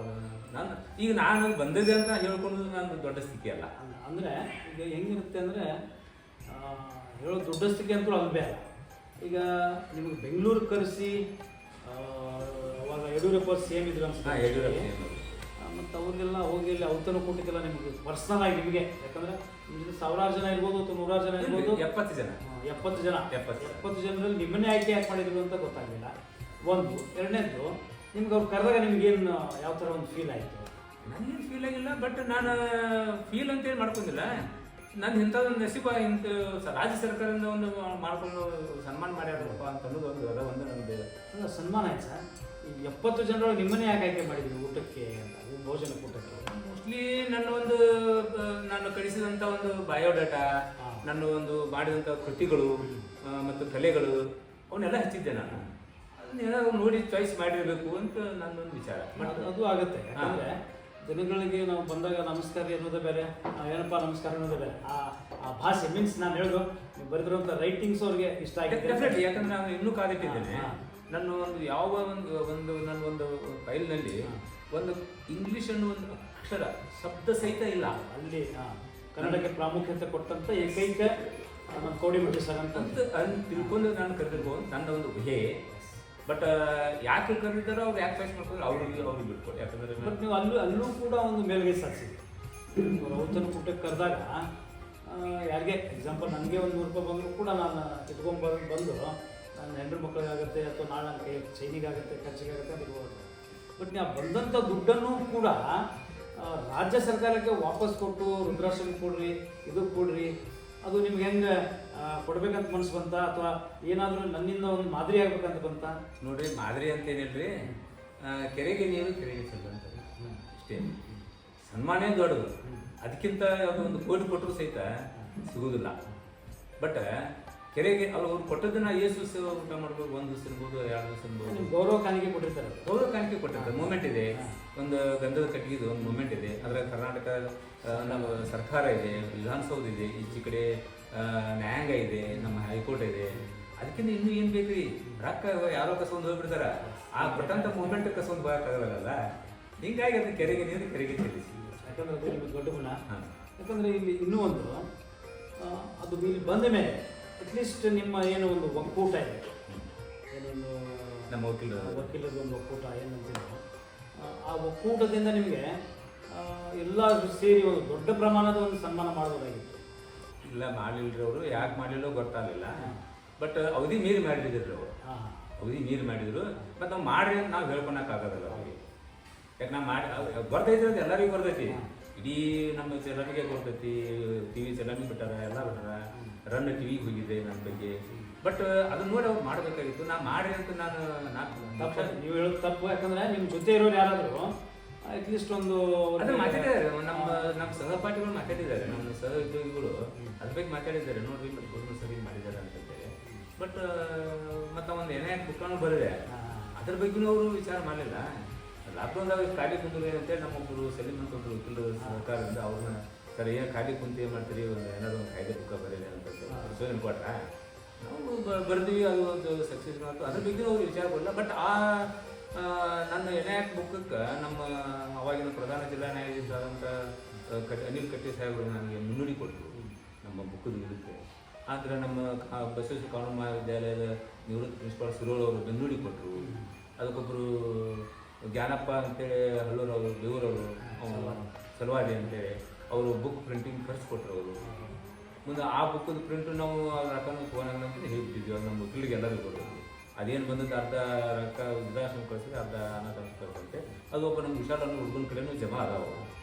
ನಾನು ಬಂದಿದೆ ಅಂತ ಹೇಳ್ಕೊಂಡು ನಾನು ದೊಡ್ಡ ಸ್ಥಿತಿ ಅಲ್ಲ. ಅಂದರೆ ಈಗ ಹೆಂಗಿರುತ್ತೆ ಅಂದರೆ ಹೇಳೋ ದೊಡ್ಡ ಸ್ಥಿತಿ ಅಂತೂ ಅದು ಬೇಡ. ಈಗ ನಿಮಗೆ ಬೆಂಗಳೂರು ಕರೆಸಿ ಅವಾಗ ಯಡಿಯೂರಪ್ಪ CM ಇದ್ರು ಅನ್ಸುತ್ತೆ. ಯಡಿಯೂರಪ್ಪ ಮತ್ತು ಅವ್ರಿಗೆಲ್ಲ ಹೋಗಿ ಅಲ್ಲಿ ಔತಣ ಕೂಟಕ್ಕೆಲ್ಲ ನಿಮಗೆ ಪರ್ಸ್ನಲ್ ಆಗಿ ನಿಮಗೆ, ಯಾಕಂದರೆ ನಿಮಗೆ 1000 ಜನ ಇರ್ಬೋದು ಅಥವಾ 100 ಜನ ಇರ್ಬೋದು, 70 ಜನ 70 ಜನರಲ್ಲಿ ನಿಮ್ಮನ್ನೇ ಆಯ್ಕೆ ಯಾಕೆ ಮಾಡಿದ್ರು ಅಂತ ಗೊತ್ತಾಗಲಿಲ್ಲ. ಒಂದು ಎರಡನೇದು, ನಿಮ್ಗೆ ಅವ್ರು ಕರೆದಾಗ ನಿಮ್ಗೇನು ಯಾವ ಥರ ಒಂದು ಫೀಲ್ ಆಯಿತು? ನನಗೇನು ಫೀಲ್ ಆಗಿಲ್ಲ. ಬಟ್ ನಾನು ಫೀಲ್ ಅಂತೇಳಿ ಮಾಡ್ಕೊಂಡಿಲ್ಲ. ನಾನು ಇಂಥದ್ದೊಂದು ನಸೀಬ ಇಂಥ ರಾಜ್ಯ ಸರ್ಕಾರದಿಂದ ಒಂದು ಮಾಡ್ಕೊಂಡು ಸನ್ಮಾನ ಮಾಡ್ಯಾರಪ್ಪ ಅಂತ ಅನ್ನೋದು ಒಂದು ನಮ್ಮದು ಅಲ್ಲ, ಸನ್ಮಾನ ಆಯ್ತು ಸರ್. ಈ 70 ಜನರೊಳಗೆ ನಿಮ್ಮನ್ನೇ ಯಾಕೆ ಆಯ್ಕೆ ಮಾಡಿದ್ರು ಊಟಕ್ಕೆ ಅಂತ, ಭೋಜನ ಕೂಟಕ್ಕೆ? ಮೋಸ್ಟ್ಲಿ ನಾನು ಕಳಿಸಿದಂಥ ಒಂದು ಬಯೋಡಾಟಾ, ನನ್ನ ಒಂದು ಮಾಡಿದಂಥ ಕೃತಿಗಳು ಮತ್ತು ಕಲೆಗಳು ಅವನ್ನೆಲ್ಲ ಹಚ್ಚಿದ್ದೆ. ನಾನು ಅದನ್ನೆಲ್ಲ ನೋಡಿ ಚಾಯ್ಸ್ ಮಾಡಿರಬೇಕು ಅಂತ ನನ್ನೊಂದು ವಿಚಾರ. ಅದು ಆಗುತ್ತೆ. ಯಾಕಂದರೆ ಜನಗಳಿಗೆ ನಾವು ಬಂದಾಗ ನಮಸ್ಕಾರ ಅನ್ನೋದೇ ಬೇರೆ, ಏನಪ್ಪ ನಮಸ್ಕಾರ ಅನ್ನೋದೇ ಬೇರೆ. ಆ ಭಾಷೆ ಮೀನ್ಸ್ ನಾನು ಹೇಳೋದು, ನೀವು ಬರೆದಿರುವಂಥ ರೈಟಿಂಗ್ಸ್ ಅವ್ರಿಗೆ ಇಷ್ಟ ಆಗಿದೆ. ಡೆಫಿನೆಟ್ಲಿ. ಯಾಕಂದ್ರೆ ನಾನು ಇನ್ನೂ ಕಾದಿಟ್ಟಿದ್ದೇನೆ. ನನ್ನ ಒಂದು ಯಾವ ನನ್ನ ಒಂದು ಫೈಲ್ನಲ್ಲಿ ಒಂದು ಇಂಗ್ಲಿಷ್ ಅನ್ನೋ ಒಂದು ಅಕ್ಷರ ಶಬ್ದ ಸಹಿತ ಇಲ್ಲ. ಅಲ್ಲಿ ಕನ್ನಡಕ್ಕೆ ಪ್ರಾಮುಖ್ಯತೆ ಕೊಟ್ಟಂತ ಏಕೈಕ ನಮ್ಮ ಕೋಡಿಮಟ್ಟಿ ಸರ್ ಅಂತ ತಿಳ್ಕೊಂಡು ನಾನು ಕರೆದಿರ್ಬೋದು, ನನ್ನ ಒಂದು ಊಹೆ. ಬಟ್ ಯಾಕೆ ಕರೆದಿದ್ದಾರೋ ಅವ್ರು ಯಾಕೆ ಚಾಯ್ಸ್ ಮಾಡ್ಕೊಂಡು ಅವ್ರಿಗೆ ಬಿಟ್ಕೊಡಿ. ಯಾಕಂದ್ರೆ ಬಟ್ ನೀವು ಅಲ್ಲೂ ಕೂಡ ಒಂದು ಮೇಲ್ಗೈ ಸಾಧಿಸಿದ್ರಿ. ಔತಣ ಕೂಟಕ್ಕೆ ಕರೆದಾಗ ಯಾರಿಗೆ ಎಕ್ಸಾಂಪಲ್ ನನಗೆ ಒಂದು 100 ರೂಪಾಯಿ ಬಂದರೂ ಕೂಡ ನಾನು ಬಂದು ನನ್ನ ಹೆಂಡ್ರ ಮಕ್ಕಳಿಗಾಗುತ್ತೆ ಅಥವಾ ನಾಳೆ ನನ್ನ ಕೈ ಚೈನಿಗಾಗುತ್ತೆ, ಖರ್ಚಿಗಾಗುತ್ತೆ ಅಂತ ಇರ್ಬೋದು. ಬಟ್ ನೀವು ಬಂದಂಥ ದುಡ್ಡನ್ನು ಕೂಡ ರಾಜ್ಯ ಸರ್ಕಾರಕ್ಕೆ ವಾಪಸ್ ಕೊಟ್ಟು ವೃದ್ಧಾಶ್ರಮ ಕೊಡ್ರಿ, ಇದು ಕೊಡ್ರಿ, ಅದು ನಿಮ್ಗೆ ಹೆಂಗೆ ಕೊಡ್ಬೇಕಂತ ಮನಸ್ಸು ಬಂತ ಅಥವಾ ಏನಾದರೂ ನನ್ನಿಂದ ಒಂದು ಮಾದರಿ ಆಗ್ಬೇಕಂತ ಬಂತ? ನೋಡ್ರಿ, ಮಾದರಿ ಅಂತ ಏನಿಲ್ರಿ, ಕೆರೆಗೆ ನೀರು ಕೆರೆಗೆ ಚೆಲ್ಲು ಅಂತ ಇಷ್ಟೇ. ಸನ್ಮಾನ ದೊಡ್ಡದು, ಅದಕ್ಕಿಂತ ಒಂದು ಕೋಟಿ ಕೊಟ್ಟರು ಸಹಿತ ಸಿಗೋದಿಲ್ಲ. ಬಟ್ ಕೆರೆಗೆ ಅವ್ರು ಕೊಟ್ಟದನ್ನ ಏಸು ಊಟ ಮಾಡ್ಬೋದು, 1 ದಿವಸ ಇರ್ಬೋದು, 2 ದಿವಸ ಇರ್ಬೋದು. ಗೌರವ ಕಾಣಿಕೆ ಕೊಟ್ಟಿರ್ತಾರೆ. ಗೌರವ ಕಾಣಿಕೆ ಕೊಟ್ಟಿರ್ತಾರೆ. ಮೂಮೆಂಟ್ ಇದೆ, ಒಂದು ಗಂಧದ ಕಟ್ಟಿಗೆದು ಒಂದು ಮೂಮೆಂಟ್ ಇದೆ. ಅದರ ಕರ್ನಾಟಕ ನಮ್ಮ ಸರ್ಕಾರ ಇದೆ, ವಿಧಾನಸೌಧ ಇದೆ, ಈಚೆ ಕಡೆ ನ್ಯಾಯಾಂಗ ಇದೆ, ನಮ್ಮ ಹೈಕೋರ್ಟ್ ಇದೆ. ಅದಕ್ಕಿಂತ ಇನ್ನೂ ಏನು ಬೇಕ್ರಿ? ರೊಕ್ಕ ಯಾರೋ ಕಸ್ಕೊಂಡು ಹೋಗ್ಬಿಡ್ತಾರ, ಆ ಕೊಟ್ಟಂಥ ಮೂಮೆಂಟ್ ಕಸ್ಕೊಂಡು ಬರೋಕ್ಕಾಗಲ್ಲ. ಹಿಂಗಾಗಿ ಅದನ್ನ ಕೆರೆಗೆ ನೀರು ಕೆರೆಗೆ ಚೆಲ್ಲಿಸಿ. ಯಾಕಂದ್ರೆ ಅದು ನಿಮಗೆ ದೊಡ್ಡ ಗುಣ. ಯಾಕಂದರೆ ಇಲ್ಲಿ ಇನ್ನೂ ಒಂದು, ಅದು ಇಲ್ಲಿ ಬಂದ ಮೇಲೆ ಅಟ್ಲೀಸ್ಟ್ ನಿಮ್ಮ ಏನೋ ಒಂದು ಒಕ್ಕೂಟ ಇದೆ, ಏನೊಂದು ನಮ್ಮ ವಕೀಲರದ್ದು ಒಂದು ಒಕ್ಕೂಟ ಏನಂತೀವಿ, ಆ ಒಕ್ಕೂಟದಿಂದ ನಿಮಗೆ ಎಲ್ಲರೂ ಸೇರಿ ಒಂದು ದೊಡ್ಡ ಪ್ರಮಾಣದ ಒಂದು ಸನ್ಮಾನ ಮಾಡ್ಬೋದಾಗಿತ್ತು. ಇಲ್ಲ, ಮಾಡಲಿಲ್ರಿ ಅವರು. ಯಾಕೆ ಮಾಡಲಿಲ್ಲೋ ಗೊತ್ತಾಗಲಿಲ್ಲ. ಬಟ್ ಅವಧಿ ಮೀರಿ ಮಾಡಿದ್ರು ಅವರು. ಅವಧಿ ಮೀರಿ ಮಾಡಿದ್ರು. ಮತ್ತು ನಾವು ಮಾಡ್ರಿ ಅಂತ ನಾವು ಹೇಳ್ಕೊಳಕ್ಕಾಗೋದಿಲ್ಲ ಅವ್ರಿಗೆ. ಯಾಕೆ ನಾವು ಮಾಡಿ ಬರ್ತೈತಿ ಅಂತ ಎಲ್ಲರಿಗೂ ಬರ್ತೈತಿ. ಇಡೀ ನಮ್ಮ ಚಲನಿಗೆ ಬರ್ತೈತಿ, TV ಚಲನಿ ಬಿಟ್ಟಾರ, ಎಲ್ಲ ಬಿಟ್ಟಾರ. ರನ್ ಟಿವಿಗೆ ಹೋಗಿದೆ ನನ್ನ ಬಗ್ಗೆ. ಬಟ್ ಅದನ್ನ ನೋಡಿ ಅವ್ರು ಮಾಡಬೇಕಾಗಿತ್ತು. ನಾ ಮಾಡಿ ಅಂತ ನಾನು ತಪ್ಪು, ನೀವು ಹೇಳೋದು ತಪ್ಪು. ಯಾಕಂದರೆ ನಿಮ್ಮ ಜೊತೆ ಇರೋರು ಯಾರಾದರೂ ಅಟ್ಲೀಸ್ಟ್ ಒಂದು ಅದನ್ನ ಮಾತಾಡಿದ್ದಾರೆ. ನಮ್ಮ ಸಹಪಾಠಿಗಳು ಮಾತಾಡಿದ್ದಾರೆ, ನಮ್ಮ ಸಹೋದ್ಯೋಗಿಗಳು ಅದ್ರ ಬಗ್ಗೆ ಮಾತಾಡಿದ್ದಾರೆ. ನೋಡ್ರಿ ಮತ್ತೆ ಗೌರ್ಮೆಂಟ್ ಸರಿ ಮಾಡಿದ್ದಾರೆ ಅಂತಂದೇಳಿ. ಬಟ್ ಮತ್ತು ಒಂದು ಏನೇ ಬುಕ್ಕನ್ನು ಬರೆದೆ, ಅದ್ರ ಬಗ್ಗೆನೂ ಅವರು ವಿಚಾರ ಮಾಡಲಿಲ್ಲ. ಲಾಕ್ಡೌನ್ದಾಗ ಖಾಲಿ ಕುಂತರು ಅಂತೇಳಿ ನಮ್ಮೊಬ್ಬರು ಸಲೀಮ್ ಅಂತ ಒಬ್ಬರು ವಕೀಲರು ಸರ್ಕಾರದಿಂದ ಅವ್ರನ್ನ, ಸರ್ ಏನು ಖಾಲಿ ಕುಂತು ಏನು ಮಾಡ್ತೀರಿ, ಒಂದು ಏನಾದ್ರು ಒಂದು ಕಾಯ್ದೆ ಬುಕ್ಕ ಬರೀರಿ ಅಂತ ಸೂಚನೆ ಕೊಟ್ರ. ನಾವು ಬರ್ತೀವಿ, ಅದು ಒಂದು ಸಕ್ಸಸ್ ಮಾಡ್ತು. ಅದ್ರ ಬಗ್ಗೆ ಅವ್ರು ವಿಚಾರ ಕೊಡಲ್ಲ. ಬಟ್ ನನ್ನ ಎನ್ಯಾಕ್ ಬುಕ್ಕಕ್ಕೆ ನಮ್ಮ ಅವಾಗಿನ ಪ್ರಧಾನ ಜಿಲ್ಲಾ ನ್ಯಾಯಾಧೀಶ ಆದಂಥ ಅನಿಲ್ ಕಟ್ಟಿ ಸಾಹೇಬರು ನನಗೆ ಮುನ್ನುಡಿ ಕೊಟ್ಟರು ನಮ್ಮ ಬುಕ್ಕದ ಇದಕ್ಕೆ. ಆದರೆ ನಮ್ಮ ಬಸವೇಶ್ವರ ಕಾನೂನು ಮಹಾವಿದ್ಯಾಲಯದ ನಿವೃತ್ತ ಪ್ರಿನ್ಸಿಪಾಲ್ ಸುರೋಳ್ ಅವರು ಬೆನ್ನುಡಿ ಕೊಟ್ಟರು. ಅದಕ್ಕೊಬ್ಬರು ಜ್ಞಾನಪ್ಪ ಅಂತೇಳಿ ಹಳ್ಳೂರವರು, ದೇವರವರು, ಸಲವಾದಿ ಅಂತೇಳಿ ಅವರು ಬುಕ್ ಪ್ರಿಂಟಿಂಗ್ ಖರ್ಚು ಕೊಟ್ಟರು. ಅವರು ಮುಂದೆ ಆ ಬುಕ್ಕದ ಪ್ರಿಂಟು ನಾವು ರೊಕ್ಕನ ಫೋನ್ ಅಂತ ಹೇಳ್ಬಿಟ್ಟಿದ್ವಿ. ಅದು ನಮ್ಮ ವಕೀಲಿಗೆ ಎಲ್ಲರಿಗೂ ಕೊಡೋದು. ಅದೇನು ಬಂದದ್ದು ಅರ್ಧ ರೊಕ್ಕ ವೃದ್ಧಾಶ್ರಮ ಕಳಿಸಿದ್ರೆ, ಅರ್ಧ ಅನಾಥ ಕಳಿಸಂತೆ. ಅದು ಒಬ್ಬ ನಮ್ಮ ವಿಶಾಲ ಅನ್ನೋ ಹುಡುಗನ ಕಡೆನೂ ಜಮಾ ಅದಾವು.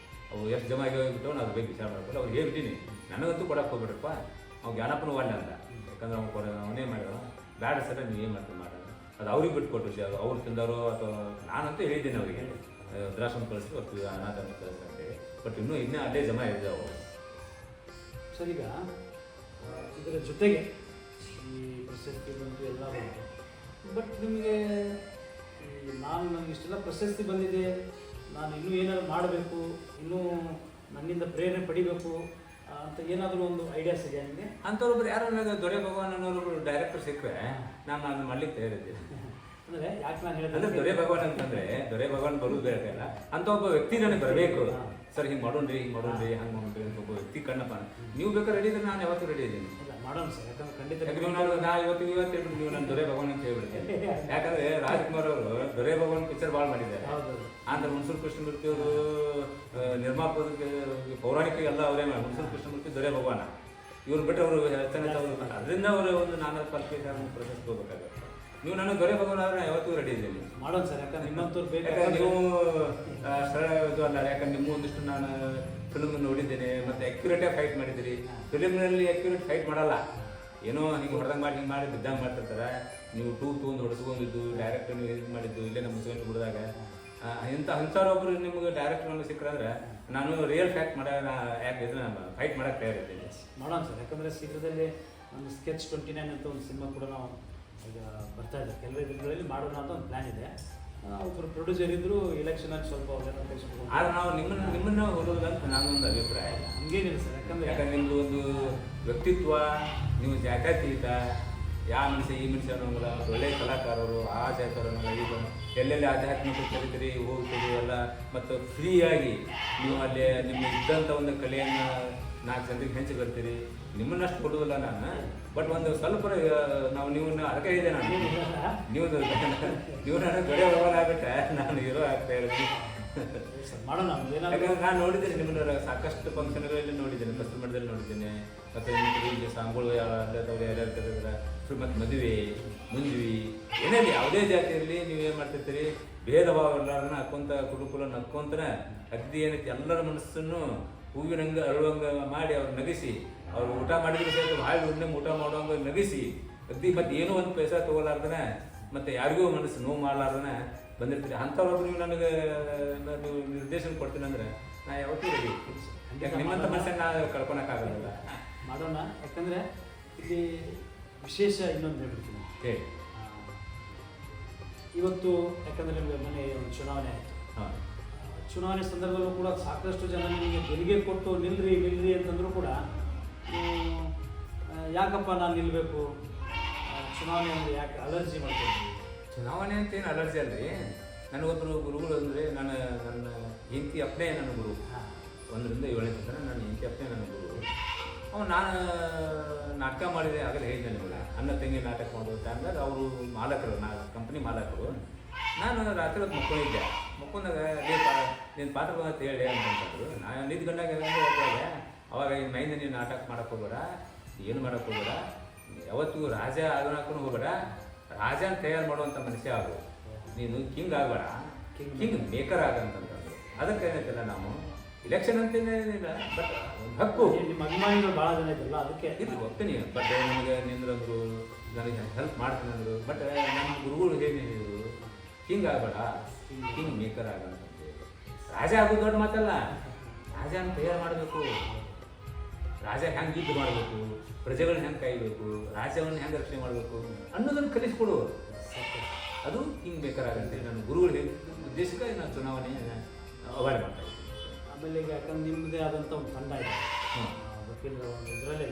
ಅವು ಎಷ್ಟು ಜಮಾ ಆಗಿಬಿಟ್ಟು ಅದ್ರ ಬಗ್ಗೆ ವಿಚಾರ ಮಾಡ್ಕೊಂಡು ಅವ್ರು ಹೇಳ್ಬಿಟ್ಟಿನಿ, ನನಗಂತೂ ಕೊಡಕ್ಕೆ ಹೋಗ್ಬಿಡ್ರಪ್ಪ, ಅವ್ನು ಜ್ಞಾನಪ್ಪನ ವಾಲ್ಯ ಅಂತ. ಯಾಕಂದ್ರೆ ಅವನೇ ಮಾಡಿದ ಬ್ಯಾಡ ಸರ ನೀವು ಏನು ಮಾಡ್ತೀನಿ ಮಾಡೋದು, ಅದು ಅವ್ರಿಗೆ ಬಿಟ್ಟು ಕೊಟ್ಟರು ಸಿ, ಅದು ಅವ್ರು ತಿಂದವರು ಅಥವಾ ನಾನಂತೂ ಹೇಳಿದ್ದೀನಿ ಅವರಿಗೆ ವೃದ್ಧಾಶ್ರಮ ಕಳಿಸಿ ಹೊತ್ತು ಅನಾಥ ಕಳಿಸಿ ಅಂತೇಳಿ. ಬಟ್ ಇನ್ನೂ ಅಲ್ಲೇ ಜಮಾ ಇದ್ದಾವೆ. ಸರ್, ಈಗ ಇದರ ಜೊತೆಗೆ ಈ ಪ್ರಶಸ್ತಿ ಬಂತು ಎಲ್ಲ ಬಂತು, ಬಟ್ ನಿಮಗೆ ನನಗೆ ಇಷ್ಟೆಲ್ಲ ಪ್ರಶಸ್ತಿ ಬಂದಿದೆ, ನಾನು ಇನ್ನೂ ಏನಾದ್ರು ಮಾಡಬೇಕು, ಇನ್ನೂ ನನ್ನಿಂದ ಪ್ರೇರಣೆ ಪಡಿಬೇಕು ಅಂತ ಏನಾದರೂ ಒಂದು ಐಡಿಯಾಸ್ ಇದೆಯಾ ನಿಮಗೆ? ಅಂಥವ್ರೊಬ್ರು ಯಾರು ನನಗೆ ದೊರೆ ಭಗವಾನ್ ಅನ್ನೋರು ಡೈರೆಕ್ಟರ್ ಸಿಕ್ಕರೆ ನಾನು ಅದನ್ನ ಮಾಡ್ಲಿಕ್ಕೆ ತಯಾರಿದ್ದೀನಿ. ಅಂದರೆ ಯಾಕೆ ನಾನು ಅಂದ್ರೆ ಹೇಳಿದ್ರೆ ದೊರೆ ಭಗವಾನ್ ಅಂತಂದ್ರೆ ದೊರೆ ಭಗವಾನ್ ಬರೋದು ಬೇರೆ ಅಲ್ಲ, ಅಂತ ಒಬ್ಬ ವ್ಯಕ್ತಿ ನನಗೆ ಬರಬೇಕು. ಸರ್ ಹಿಂಗೆ ಮಾಡೋಣ್ರಿ ಹಂಗೆ ಮಾಡೋಣ್ರಿ ಅಂತ ಒಬ್ಬ ವ್ಯಕ್ತಿ ಕಣ್ಣಪ್ಪ. ನೀವು ಬೇಕಾದ್ರೆ ರೆಡಿ ಇದ್ರೆ ನಾನು ಯಾವತ್ತೂ ರೆಡಿ ಇದ್ದೀನಿ. ಇಲ್ಲ ಮಾಡೋಣ ಸರ್, ಯಾಕಂದ್ರೆ ಖಂಡಿತ ನಾ ಇವತ್ತು ಹೇಳ್ಬಿಟ್ಟು ನೀವು ನಾನು ದೊರೆ ಭಗವಾನ್ ಅಂತ ಹೇಳ್ಬಿಡ್ತೀನಿ. ಯಾಕಂದ್ರೆ ರಾಜ್ಕುಮಾರ್ ಅವರು ದೊರೆ ಭಗವಾನ್ ಪಿಕ್ಚರ್ ಭಾಳ ಮಾಡಿದ್ದಾರೆ. ಅಂದ್ರೆ ಹುಣಸೂರು ಕೃಷ್ಣಮೂರ್ತಿ ಅವರು ನಿರ್ಮಾಪಕ ಪೌರಾಣಿಕ ಎಲ್ಲ ಅವರೇ ಮಾಡಿ. ಹುಣಸೂರು ಕೃಷ್ಣಮೂರ್ತಿ ದೊರೆ ಭಗವಾನ ಇವ್ರು ಬಿಟ್ಟರೆ ಅವರು ಚೆನ್ನಾಗಿ ಅವರು ಅದರಿಂದ ಅವರು ಒಂದು ನಾನಾ ಪಾಲ್ಕೆ ಪ್ರಶಸ್ತಿ ಹೋಗ್ಬೇಕಾಗುತ್ತೆ. ನೀವು ನನಗೆ ದೊರೆ ಭಗವಾನ್ ಆದ್ರೆ ಯಾವತ್ತೂ ರೆಡಿ ಇದ್ದೀನಿ. ಮಾಡೋಣ ಸರ್, ಯಾಕಂದ್ರೆ ನಿಮ್ಮಂತವ್ರು ಯಾಕಂದ್ರೆ ಬೇಕು. ನೀವು ಸರಳ ಇದು ಅಲ್ಲ, ಯಾಕಂದ್ರೆ ನಿಮ್ಮ ಒಂದಿಷ್ಟು ನಾನು ಫಿಲ್ಮ್ ನೋಡಿದ್ದೇನೆ, ಮತ್ತೆ ಅಕ್ಯುರೇಟಾಗಿ ಫೈಟ್ ಮಾಡಿದ್ದೀರಿ. ಫಿಲ್ಮ್ನಲ್ಲಿ ಅಕ್ಯುರೇಟ್ ಫೈಟ್ ಮಾಡಲ್ಲ, ಏನೋ ಹಿಂಗೆ ಹೊಡೆದಂಗೆ ಮಾಡಿ ಹಿಂಗೆ ಮಾಡಿ ಬಿದ್ದಂಗೆ ಮಾಡ್ತಿರ್ತಾರೆ. ನೀವು ತೊಗೊಂಡು ಹೊಡೆಸ್ಕೊಂಡಿದ್ದು ಡೈರೆಕ್ಟರ್ ನೀವು ಇದು ಮಾಡಿದ್ದು ಇಲ್ಲೇ ನಮ್ಮ ಮುಸ್ಲಿಂ ಬಿಡಿದಾಗ ಅಂಥವ್ರೊಬ್ರು ನಿಮ್ಗೆ ಡೈರೆಕ್ಟರ್ ನಮಗೆ ಸಿಕ್ಕರಂದ್ರೆ ನಾನು ರಿಯಲ್ ಫ್ಯಾಕ್ಟ್ ಯಾಕೆ ಇದನ್ನ ಫೈಟ್ ಮಾಡೋಕ್ಕೆ ತಯಾರಿದ್ದೀನಿ. ಮಾಡೋಣ ಸರ್, ಯಾಕಂದರೆ ಶೀಘ್ರದಲ್ಲೇ ಒಂದು ಸ್ಕೆಚ್ 29 ಅಂತ ಒಂದು ಸಿನಿಮಾ ಕೂಡ ನಾವು ಈಗ ಬರ್ತಾ ಇದೆ. ಕೆಲವೇ ದಿನಗಳಲ್ಲಿ ಮಾಡೋಣ ಅಂತ ಒಂದು ಪ್ಲ್ಯಾನ್ ಇದೆ. ಒಬ್ಬರು ಪ್ರೊಡ್ಯೂಸರ್ ಇದ್ದರು, ಎಲೆಕ್ಷನಲ್ಲಿ ಸ್ವಲ್ಪ ಅವ್ರನ್ನ ಕಳಿಸ್ಕೊಂಡು. ಆದ್ರೆ ನಾವು ನಿಮ್ಮನ್ನ ಹೋಗೋದಂತ ನಾನೊಂದು ಅಭಿಪ್ರಾಯ. ಹಂಗೇನಿಲ್ಲ ಸರ್, ಯಾಕಂದ್ರೆ ನಿಮ್ಮದು ಒಂದು ವ್ಯಕ್ತಿತ್ವ, ನೀವು ಜಾತ್ಯತೀತ, ಯಾವ ಮನುಷ್ಯ ಈ ಮನುಷ್ಯ ಅನ್ನೋಂಗಿಲ್ಲ. ಒಳ್ಳೆಯ ಕಲಾಕಾರರು, ಆ ಜಾತಿಯವರನ್ನೆಲ್ಲ ಈಗ ಎಲ್ಲೆಲ್ಲಿ ಆಧ್ಯಾತ್ಮಿಕ ಕಲಿತೀರಿ ಹೋಗ್ತೀರಿ ಎಲ್ಲ, ಮತ್ತು ಫ್ರೀಯಾಗಿ ನೀವು ಅಲ್ಲಿ ನಿಮ್ಮ ಇದ್ದಂಥ ಒಂದು ಕಲೆಯನ್ನು 4 ಜನರಿಗೆ ಹಂಚಿ ಬರ್ತೀರಿ. ನಿಮ್ಮನ್ನಷ್ಟು ಕೊಡುವುದಿಲ್ಲ ನಾನು, ಬಟ್ ಒಂದು ಸ್ವಲ್ಪ ನಾವು ನೀವನ್ನ ಅದಕ್ಕೆ ಹೇಳಿದೆ ನಾನು, ನೀವು ನನಗೆ ದೊರೆ ಭಗವಾನ್ ಆಗ್ಬಿಟ್ಟೆ, ನಾನು ಹೀರೋ ಆಗ್ತಾ ಇರೋದು. ಮಾಡೋಣ. ಯಾಕಂದ್ರೆ ನಾನು ನೋಡಿದ್ದೇನೆ ನಿಮ್ಮನ್ನ ಸಾಕಷ್ಟು ಫಂಕ್ಷನ್ಗಳಲ್ಲಿ ನೋಡಿದ್ದೇನೆ, ಕಸ್ತೂರು ಮಠದಲ್ಲಿ ನೋಡಿದ್ದೇನೆ, ಮತ್ತು ಇಲ್ಲಿ ಸಾಂಗಳು ಯಾರು ಇರ್ತಾರೆ, ಮತ್ತು ಮದುವೆ ಮುಂಜುವಿ ಏನೇನು ಯಾವುದೇ ಜಾತಿಯಲ್ಲಿ ನೀವು ಏನು ಮಾಡ್ತಿರ್ತೀರಿ, ಭೇದ ಭಾವ ಎಲ್ಲರನ್ನ ಹಾಕೊಂತ ಕುರುಕುಲ ನಕ್ಕೊಂತನ ಅಗ್ದಿ ಏನೈತಿ ಎಲ್ಲರ ಮನಸ್ಸನ್ನು ಹೂವಿನಂಗೆ ಅರಳುವಂಗೆ ಮಾಡಿ ಅವ್ರು ನಗಿಸಿ, ಅವ್ರು ಊಟ ಮಾಡಿದ್ರೆ ಸಹಿತ ಭಾಳ ಉಣ್ಣೆ ಊಟ ಮಾಡುವಂಗೆ ನಗಿಸಿ ಅಗ್ದಿ ಮತ್ತೆ ಏನೋ ಒಂದು ಪೈಸಾ ತೊಗೊಲಾರ್ದನ ಮತ್ತು ಯಾರಿಗೂ ಮನಸ್ಸು ನೋವು ಮಾಡಲಾರ್ದನ ಬಂದಿರ್ತೀರಿ. ಅಂಥವ್ರೊಬ್ರು ನೀವು ನನಗೆ ನೀವು ನಿರ್ದೇಶನ ಕೊಡ್ತೀನಿ ಅಂದರೆ ನಾ ಯಾವತ್ತೂ ರೆಡಿ. ಯಾಕೆ ನಿಮ್ಮಂಥ ಮನುಷ್ಯನ ನಾ ಕಳ್ಕೊಳಕ್ಕಾಗಲ್ಲ. ಮಾಡೋಣ. ಯಾಕಂದರೆ ಇಲ್ಲಿ ವಿಶೇಷ ಇನ್ನೊಂದು ಹೇಳ್ಬಿಡ್ತೀನಿ ಹೇಳಿ. ಇವತ್ತು ಯಾಕಂದರೆ ನಿಮಗೆ ಮೊನ್ನೆ ಒಂದು ಚುನಾವಣೆ ಆಯಿತು. ಹಾಂ, ಚುನಾವಣೆ ಸಂದರ್ಭದಲ್ಲೂ ಕೂಡ ಸಾಕಷ್ಟು ಜನ ನಿಮಗೆ ತೆರಿಗೆ ಕೊಟ್ಟು ನಿಲ್ರಿ ಅಂತಂದರೂ ಕೂಡ ಯಾಕಪ್ಪ ನಾನು ನಿಲ್ಲಬೇಕು, ಚುನಾವಣೆ ಅಂದರೆ ಯಾಕೆ ಅಲರ್ಜಿ ಮಾಡ್ಕೊಳ್ತೀವಿ? ಚುನಾವಣೆ ಅಂತ ಏನು ಅಲರ್ಜಿ ಅಲ್ರಿ. ನನಗೊಬ್ಬರು ಗುರುಗಳು ಅಂದರೆ ನನ್ನ ಹೆಂಡತಿ ಅಪ್ಪನೇ ನನ್ನ ಗುರು. 1ರಿಂದ 7ನೇ ತನಕ ನನ್ನ ಹೆಂಡತಿ ಅಪ್ಪನೇ ನನ್ನ ಗುರು. ನಾನು ನಾಟಕ ಮಾಡಿದೆ, ಆಗಲೇ ಹೇಳಿದ್ದೆ ನಿಮಗೆ, ಅಣ್ಣ ತಂಗಿ ನಾಟಕ ಮಾಡೋ ಟೈಮ್ದಾಗ ಅವರು ಮಾಲಕರು, ಕಂಪ್ನಿ ಮಾಲಕರು. ನಾನು ರಾತ್ರಿ ಹೊತ್ತು ಮಕ್ಕೊಂಡಿದ್ದೆ. ಮಕ್ಕೊಂಡಾಗ ನೀನು ಪಾತ್ರ ಬಂತ ಹೇಳಿ ಅಂತಂತಂದರು. ನಾನು ನಿಂತ್ಕೊಂಡಾಗ ಹೇಳ್ತಾರೆ, ಅವಾಗ ಮೈಂದ ನೀವು ನಾಟಕ ಮಾಡಕ್ಕೆ ಹೋಗ್ಬೇಡ, ಏನು ಮಾಡಕ್ಕೆ ಹೋಗ್ಬೇಡ, ಯಾವತ್ತಿಗೂ ರಾಜ ಆಗೋಣಕ್ಕೂ ಹೋಗ್ಬೇಡ, ರಾಜ ಅಂತ ತಯಾರು ಮಾಡುವಂಥ ಮನುಷ್ಯ ಆಗು, ನೀನು ಕಿಂಗ್ ಆಗಬೇಡ, ಕಿಂಗ್ ಮೇಕರ್ ಆಗಂತಂತಂದರು. ಅದಕ್ಕೆ ಏನೈತಿಲ್ಲ, ನಾವು ಇಲೆಕ್ಷನ್ ಅಂತೇನಿಲ್ಲ, ಬಟ್ ಹಕ್ಕು. ನಿಮ್ಮ ಅಭಿಮಾನಿಗಳು ಭಾಳ ಜನ ಇದ್ದಲ್ಲ, ಅದಕ್ಕೆ ಇದು ಹೋಗ್ತೀನಿ. ಬಟ್ ನನಗೆ ನಿಂದ್ರಂದ್ರು, ನನಗೆ ಹೆಲ್ಪ್ ಮಾಡ್ತೀನಿ ಅಂದರು. ಬಟ್ ನಮ್ಮ ಗುರುಗಳು ಏನು ಹೇಳಿದರು, ಕಿಂಗ್ ಆಗಬೇಡ, ಕಿಂಗ್ ಮೇಕರ್ ಆಗಂತಂದು. ರಾಜ ಆಗೋದು ದೊಡ್ಡ ಮಾತಲ್ಲ, ರಾಜನ ತಯಾರು ಮಾಡಬೇಕು, ರಾಜ ಹೆಂಗೆ ಯುದ್ಧ ಮಾಡಬೇಕು, ಪ್ರಜೆಗಳನ್ನ ಹೆಂಗೆ ಕಾಯಬೇಕು, ರಾಜ್ಯವನ್ನು ಹೆಂಗೆ ರಕ್ಷಣೆ ಮಾಡಬೇಕು ಅನ್ನೋದನ್ನು ಕಲಿಸ್ಕೊಡು. ಅದು ಕಿಂಗ್ ಮೇಕರ್ ಆಗಂತೇಳಿ ನನ್ನ ಗುರುಗಳು ಹೇಳಿದ ಉದ್ದೇಶಕ್ಕೆ ನಾನು ಚುನಾವಣೆ ಅವಾಯ್ಡ್ ಮಾಡ್ತಾ ಇದ್ದೀನಿ. ಆಮೇಲೆ ಈಗ ಯಾಕಂದ್ರೆ ನಿಮ್ಮದೇ ಆದಂಥ ಒಂದು ತಂಡ ಇದೆ, ವಕೀಲರ ಒಂದು ಇದರಲ್ಲೇ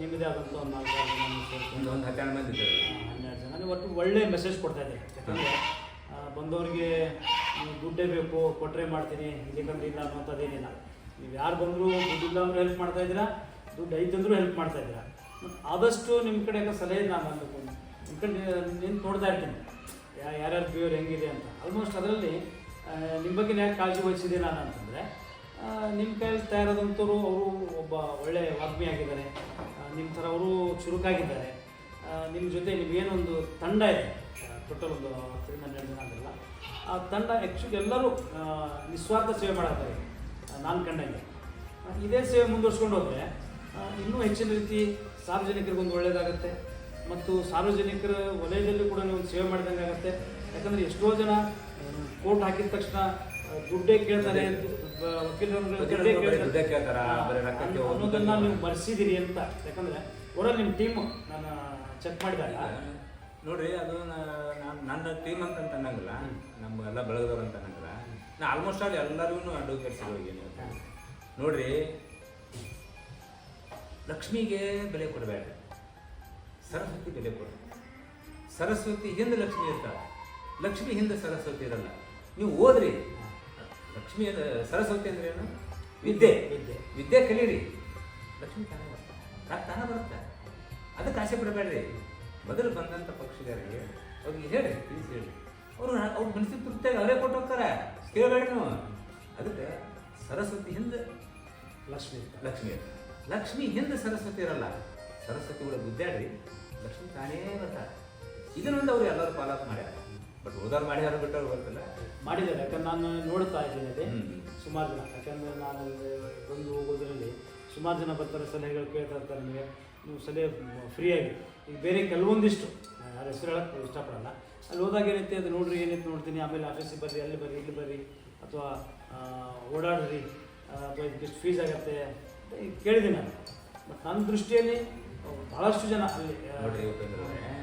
ನಿಮ್ಮದೇ ಆದಂಥ ಒಂದು 4 ಜನ ಒಂದು 12 ಮಂದಿ ಇದ್ದಾರೆ, 12 ಜನ. ನೀವು ಒಟ್ಟು ಒಳ್ಳೆ ಮೆಸೇಜ್ ಕೊಡ್ತಾ ಇದ್ದೀರಿ. ಯಾಕಂದರೆ ಬಂದವರಿಗೆ ನೀವು ದುಡ್ಡೇ ಬೇಕು, ಕೊಟ್ಟರೆ ಮಾಡ್ತೀನಿ, ಇಲ್ಲಿಕಂದ್ರೆ ಇಲ್ಲ ಅನ್ನೋಂಥದ್ದೇನಿಲ್ಲ. ನೀವು ಯಾರು ಬಂದರೂ ದುಡ್ಡಿಲ್ಲ ಅಂದರೂ ಹೆಲ್ಪ್ ಮಾಡ್ತಾ ಇದ್ದೀರಾ, ದುಡ್ಡು ಐತಂದ್ರೂ ಹೆಲ್ಪ್ ಮಾಡ್ತಾ ಇದ್ದೀರಾ. ಆದಷ್ಟು ನಿಮ್ಮ ಕಡೆ ಸಲಹೆ ನಾನು ನಿಮ್ಮ ಕಡೆ ನಿಂತು ನೋಡ್ತಾ ಇರ್ತೀನಿ, ಯಾರ್ಯಾರು ಬಿಹೇವಿಯರ್ ಹೆಂಗಿದೆ ಅಂತ. ಆಲ್ಮೋಸ್ಟ್ ಅದರಲ್ಲಿ ನಿಮ್ಮ ಬಗ್ಗೆ ಯಾಕೆ ಕಾಳಜಿ ವಹಿಸಿದೆ ನಾನು ಅಂತಂದರೆ, ನಿಮ್ಮ ಕೈಯಲ್ಲಿ ತಯಾರಾದಂಥವ್ರು ಅವರು ಒಬ್ಬ ಒಳ್ಳೆಯ ವಾಗ್ಮಿ ಆಗಿದ್ದಾರೆ, ನಿಮ್ಮ ಥರ ಅವರು ಚುರುಕಾಗಿದ್ದಾರೆ. ನಿಮ್ಮ ಜೊತೆ ನಿಮಗೇನೊಂದು ತಂಡ ಇದೆ, ಟೋಟಲ್ ಒಂದು 10-12 ಜನ ಅದಲ್ಲ, ಆ ಆ ತಂಡ ಆ್ಯಕ್ಚುಲಿ ಎಲ್ಲರೂ ನಿಸ್ವಾರ್ಥ ಸೇವೆ ಮಾಡತ್ತಾರೆ ನಾನು ಕಂಡಂಗೆ. ಇದೇ ಸೇವೆ ಮುಂದುವರ್ಸ್ಕೊಂಡು ಹೋದರೆ ಇನ್ನೂ ಹೆಚ್ಚಿನ ರೀತಿ ಸಾರ್ವಜನಿಕರಿಗೊಂದು ಒಳ್ಳೆಯದಾಗುತ್ತೆ ಮತ್ತು ಸಾರ್ವಜನಿಕರ ವಲಯದಲ್ಲಿ ಕೂಡ ನೀವು ಸೇವೆ ಮಾಡಿದಂಗೆ ಆಗುತ್ತೆ. ಯಾಕಂದರೆ ಎಷ್ಟೋ ಜನ ಕೋರ್ಟ್ ಹಾಕಿದ ತಕ್ಷಣ ದುಡ್ಡೇ ಕೇಳ್ತಾರೆ, ದುಡ್ಡೇ ಕೇಳ್ತಾರ ಅನ್ನೋದನ್ನು ನೀವು ಮರೆಸಿದಿರಿ ಅಂತ. ಯಾಕಂದರೆ ಓವರಾಲ್ ನಿಮ್ಮ ಟೀಮು ನಾನು ಚೆಕ್ ಮಾಡಿದಾಗ ನೋಡ್ರಿ, ಅದು ನನ್ನ ಟೀಮ್ ಅಂತ ಅನ್ನಂಗಿಲ್ಲ, ನಮ್ಮ ಎಲ್ಲ ಬೆಳಗದವ್ರು ಅಂತ ಅನ್ನಂಗಿಲ್ಲ. ನಾ ಆಲ್ಮೋಸ್ಟ್ ಆಲ್ ಎಲ್ಲರಿಗೂ ಅಡ್ವೊಕೇಟ್ಸ್ ಹೋಗೀನಿ. ನೋಡ್ರಿ, ಲಕ್ಷ್ಮಿಗೆ ಬೆಲೆ ಕೊಡಬೇಡ, ಸರಸ್ವತಿ ಬೆಲೆ ಕೊಡು. ಸರಸ್ವತಿ ಹಿಂದೆ ಲಕ್ಷ್ಮಿ ಇರ್ತಾಳೆ, ಲಕ್ಷ್ಮಿ ಹಿಂದೆ ಸರಸ್ವತಿ ಇರಲ್ಲ. ನೀವು ಓದ್ರಿ, ಲಕ್ಷ್ಮಿ ಸರಸ್ವತಿ ಅಂದ್ರೆ ಏನು? ವಿದ್ಯೆ. ವಿದ್ಯೆ ಕಲೀರಿ, ಲಕ್ಷ್ಮಿ ತಾನೇ ಬರ್ತಾರೆ, ತಾನೇ ಬರುತ್ತೆ. ಅದಕ್ಕೆ ಆಸೆ ಪಡಬೇಡ್ರಿ. ಮೊದಲು ಬಂದಂಥ ಪಕ್ಷಿಗಾರಿಗೆ ಅವ್ರಿಗೆ ಹೇಳ್ರಿ, ತಿಳಿಸಿ ಹೇಳ್ರಿ. ಅವ್ರ ಮನಸ್ಸಿನ ತೃಪ್ತಿಯಾಗಿ ಅವರೇ ಕೊಟ್ಟು ಹೋಗ್ತಾರೆ, ಕೇಳಬೇಡಿ ನೀವು. ಅದಕ್ಕೆ ಸರಸ್ವತಿ ಹಿಂದೆ ಲಕ್ಷ್ಮಿ ಲಕ್ಷ್ಮಿ ಹಿಂದೆ ಸರಸ್ವತಿ ಇರಲ್ಲ. ಸರಸ್ವತಿ ಕೂಡ ಗುದ್ದಾಡ್ರಿ, ಲಕ್ಷ್ಮಿ ತಾನೇ ಬರ್ತಾರೆ. ಇದನ್ನೊಂದು ಅವ್ರು ಎಲ್ಲರೂ ಫಾಲೋ ಮಾಡ್ಯಾರ. ಬಟ್ ಓದೋರು ಮಾಡ್ಯಾರ, ಬಿಟ್ಟವ್ರು ಬರ್ತಿಲ್ಲ ಮಾಡಿದ್ದಾರೆ. ಯಾಕಂದ್ರೆ ನಾನು ನೋಡ್ತಾ ಇದ್ದೀನಿ ಅದೇ ಸುಮಾರು ಜನ. ಯಾಕಂದರೆ ನಾನು ಬಂದು ಹೋಗೋದ್ರಲ್ಲಿ ಸುಮಾರು ಜನ ಬರ್ತಾರೆ, ಸಲಹೆಗಳು ಕೇಳ್ತಾ ಇರ್ತಾರೆ. ನಿಮಗೆ ನೀವು ಸಲಹೆ ಫ್ರೀಯಾಗಿ. ಈಗ ಬೇರೆ ಕೆಲವೊಂದಿಷ್ಟು ಯಾರು ಹೆಸರು ಹೇಳೋಕ್ಕೆ ಇಷ್ಟಪಡಲ್ಲ. ಅಲ್ಲಿ ಹೋದಾಗ ಏನೈತೆ ಅದು ನೋಡ್ರಿ, ಏನೈತೆ ನೋಡ್ತೀನಿ, ಆಮೇಲೆ ಆಫೀಸಿಗೆ ಬರ್ರಿ, ಅಲ್ಲಿ ಬರ್ರಿ, ಇಲ್ಲಿ ಬರ್ರಿ, ಅಥವಾ ಓಡಾಡ್ರಿ, ಅಥವಾ ಇದಕ್ಕಿಷ್ಟು ಫೀಸ್ ಆಗುತ್ತೆ ಕೇಳಿದ್ದೀನಿ ನಾನು. ಬಟ್ ನನ್ನ ದೃಷ್ಟಿಯಲ್ಲಿ ಭಾಳಷ್ಟು ಜನ ಅಲ್ಲಿ ನೋಡ್ರಿ,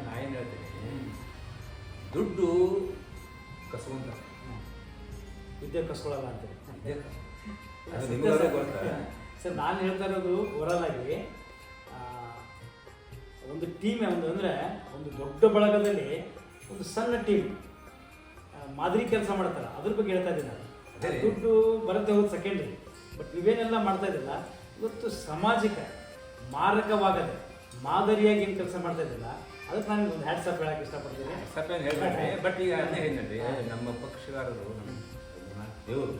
ನಾ ಏನು ಹೇಳ್ತೀನಿ, ದುಡ್ಡು ಕಸುವಂತ ವಿದ್ಯೆ ಕಸ್ಕೊಳ್ಳಲ್ಲ ಅಂತೇಳಿ ಗೊತ್ತಾ ಸರ್. ನಾನು ಹೇಳ್ತಾ ಇರೋದು ಓವರಾಲ್ ಆಗಿ ಒಂದು ಟೀಮ್ ಅಂದರೆ ಒಂದು ದೊಡ್ಡ ಬಳಗದಲ್ಲಿ ಒಂದು ಸಣ್ಣ ಟೀಮ್ ಮಾದರಿ ಕೆಲಸ ಮಾಡ್ತಾರೆ, ಅದ್ರ ಬಗ್ಗೆ ಹೇಳ್ತಾ ಇದ್ದೀನಿ ನಾನು. ದುಡ್ಡು ಬರುತ್ತೆ ಹೋಗೋದು ಸೆಕೆಂಡ್ರಿ. ಬಟ್ ನೀವೇನೆಲ್ಲ ಮಾಡ್ತಾ ಇದ್ದಿಲ್ಲ ಇವತ್ತು ಸಮಾಜಕ್ಕೆ ಮಾರಕವಾಗದೆ ಮಾದರಿಯಾಗಿ ಏನು ಕೆಲಸ ಮಾಡ್ತಾ ಇದ್ದಿಲ್ಲ. ಅದಕ್ಕೆ ನಾನು ಒಂದು ಹ್ಯಾಟ್ಸಪ್ ಹೇಳಕ್ಕೆ ಇಷ್ಟಪಡ್ತೀನಿ. ಹೇಳ್ಬೇಡ್ರಿ. ಬಟ್ ಈಗ ಅದೇ ಏನಂದ್ರೆ, ನಮ್ಮ ಪಕ್ಷಗಾರರು ದೇವರು,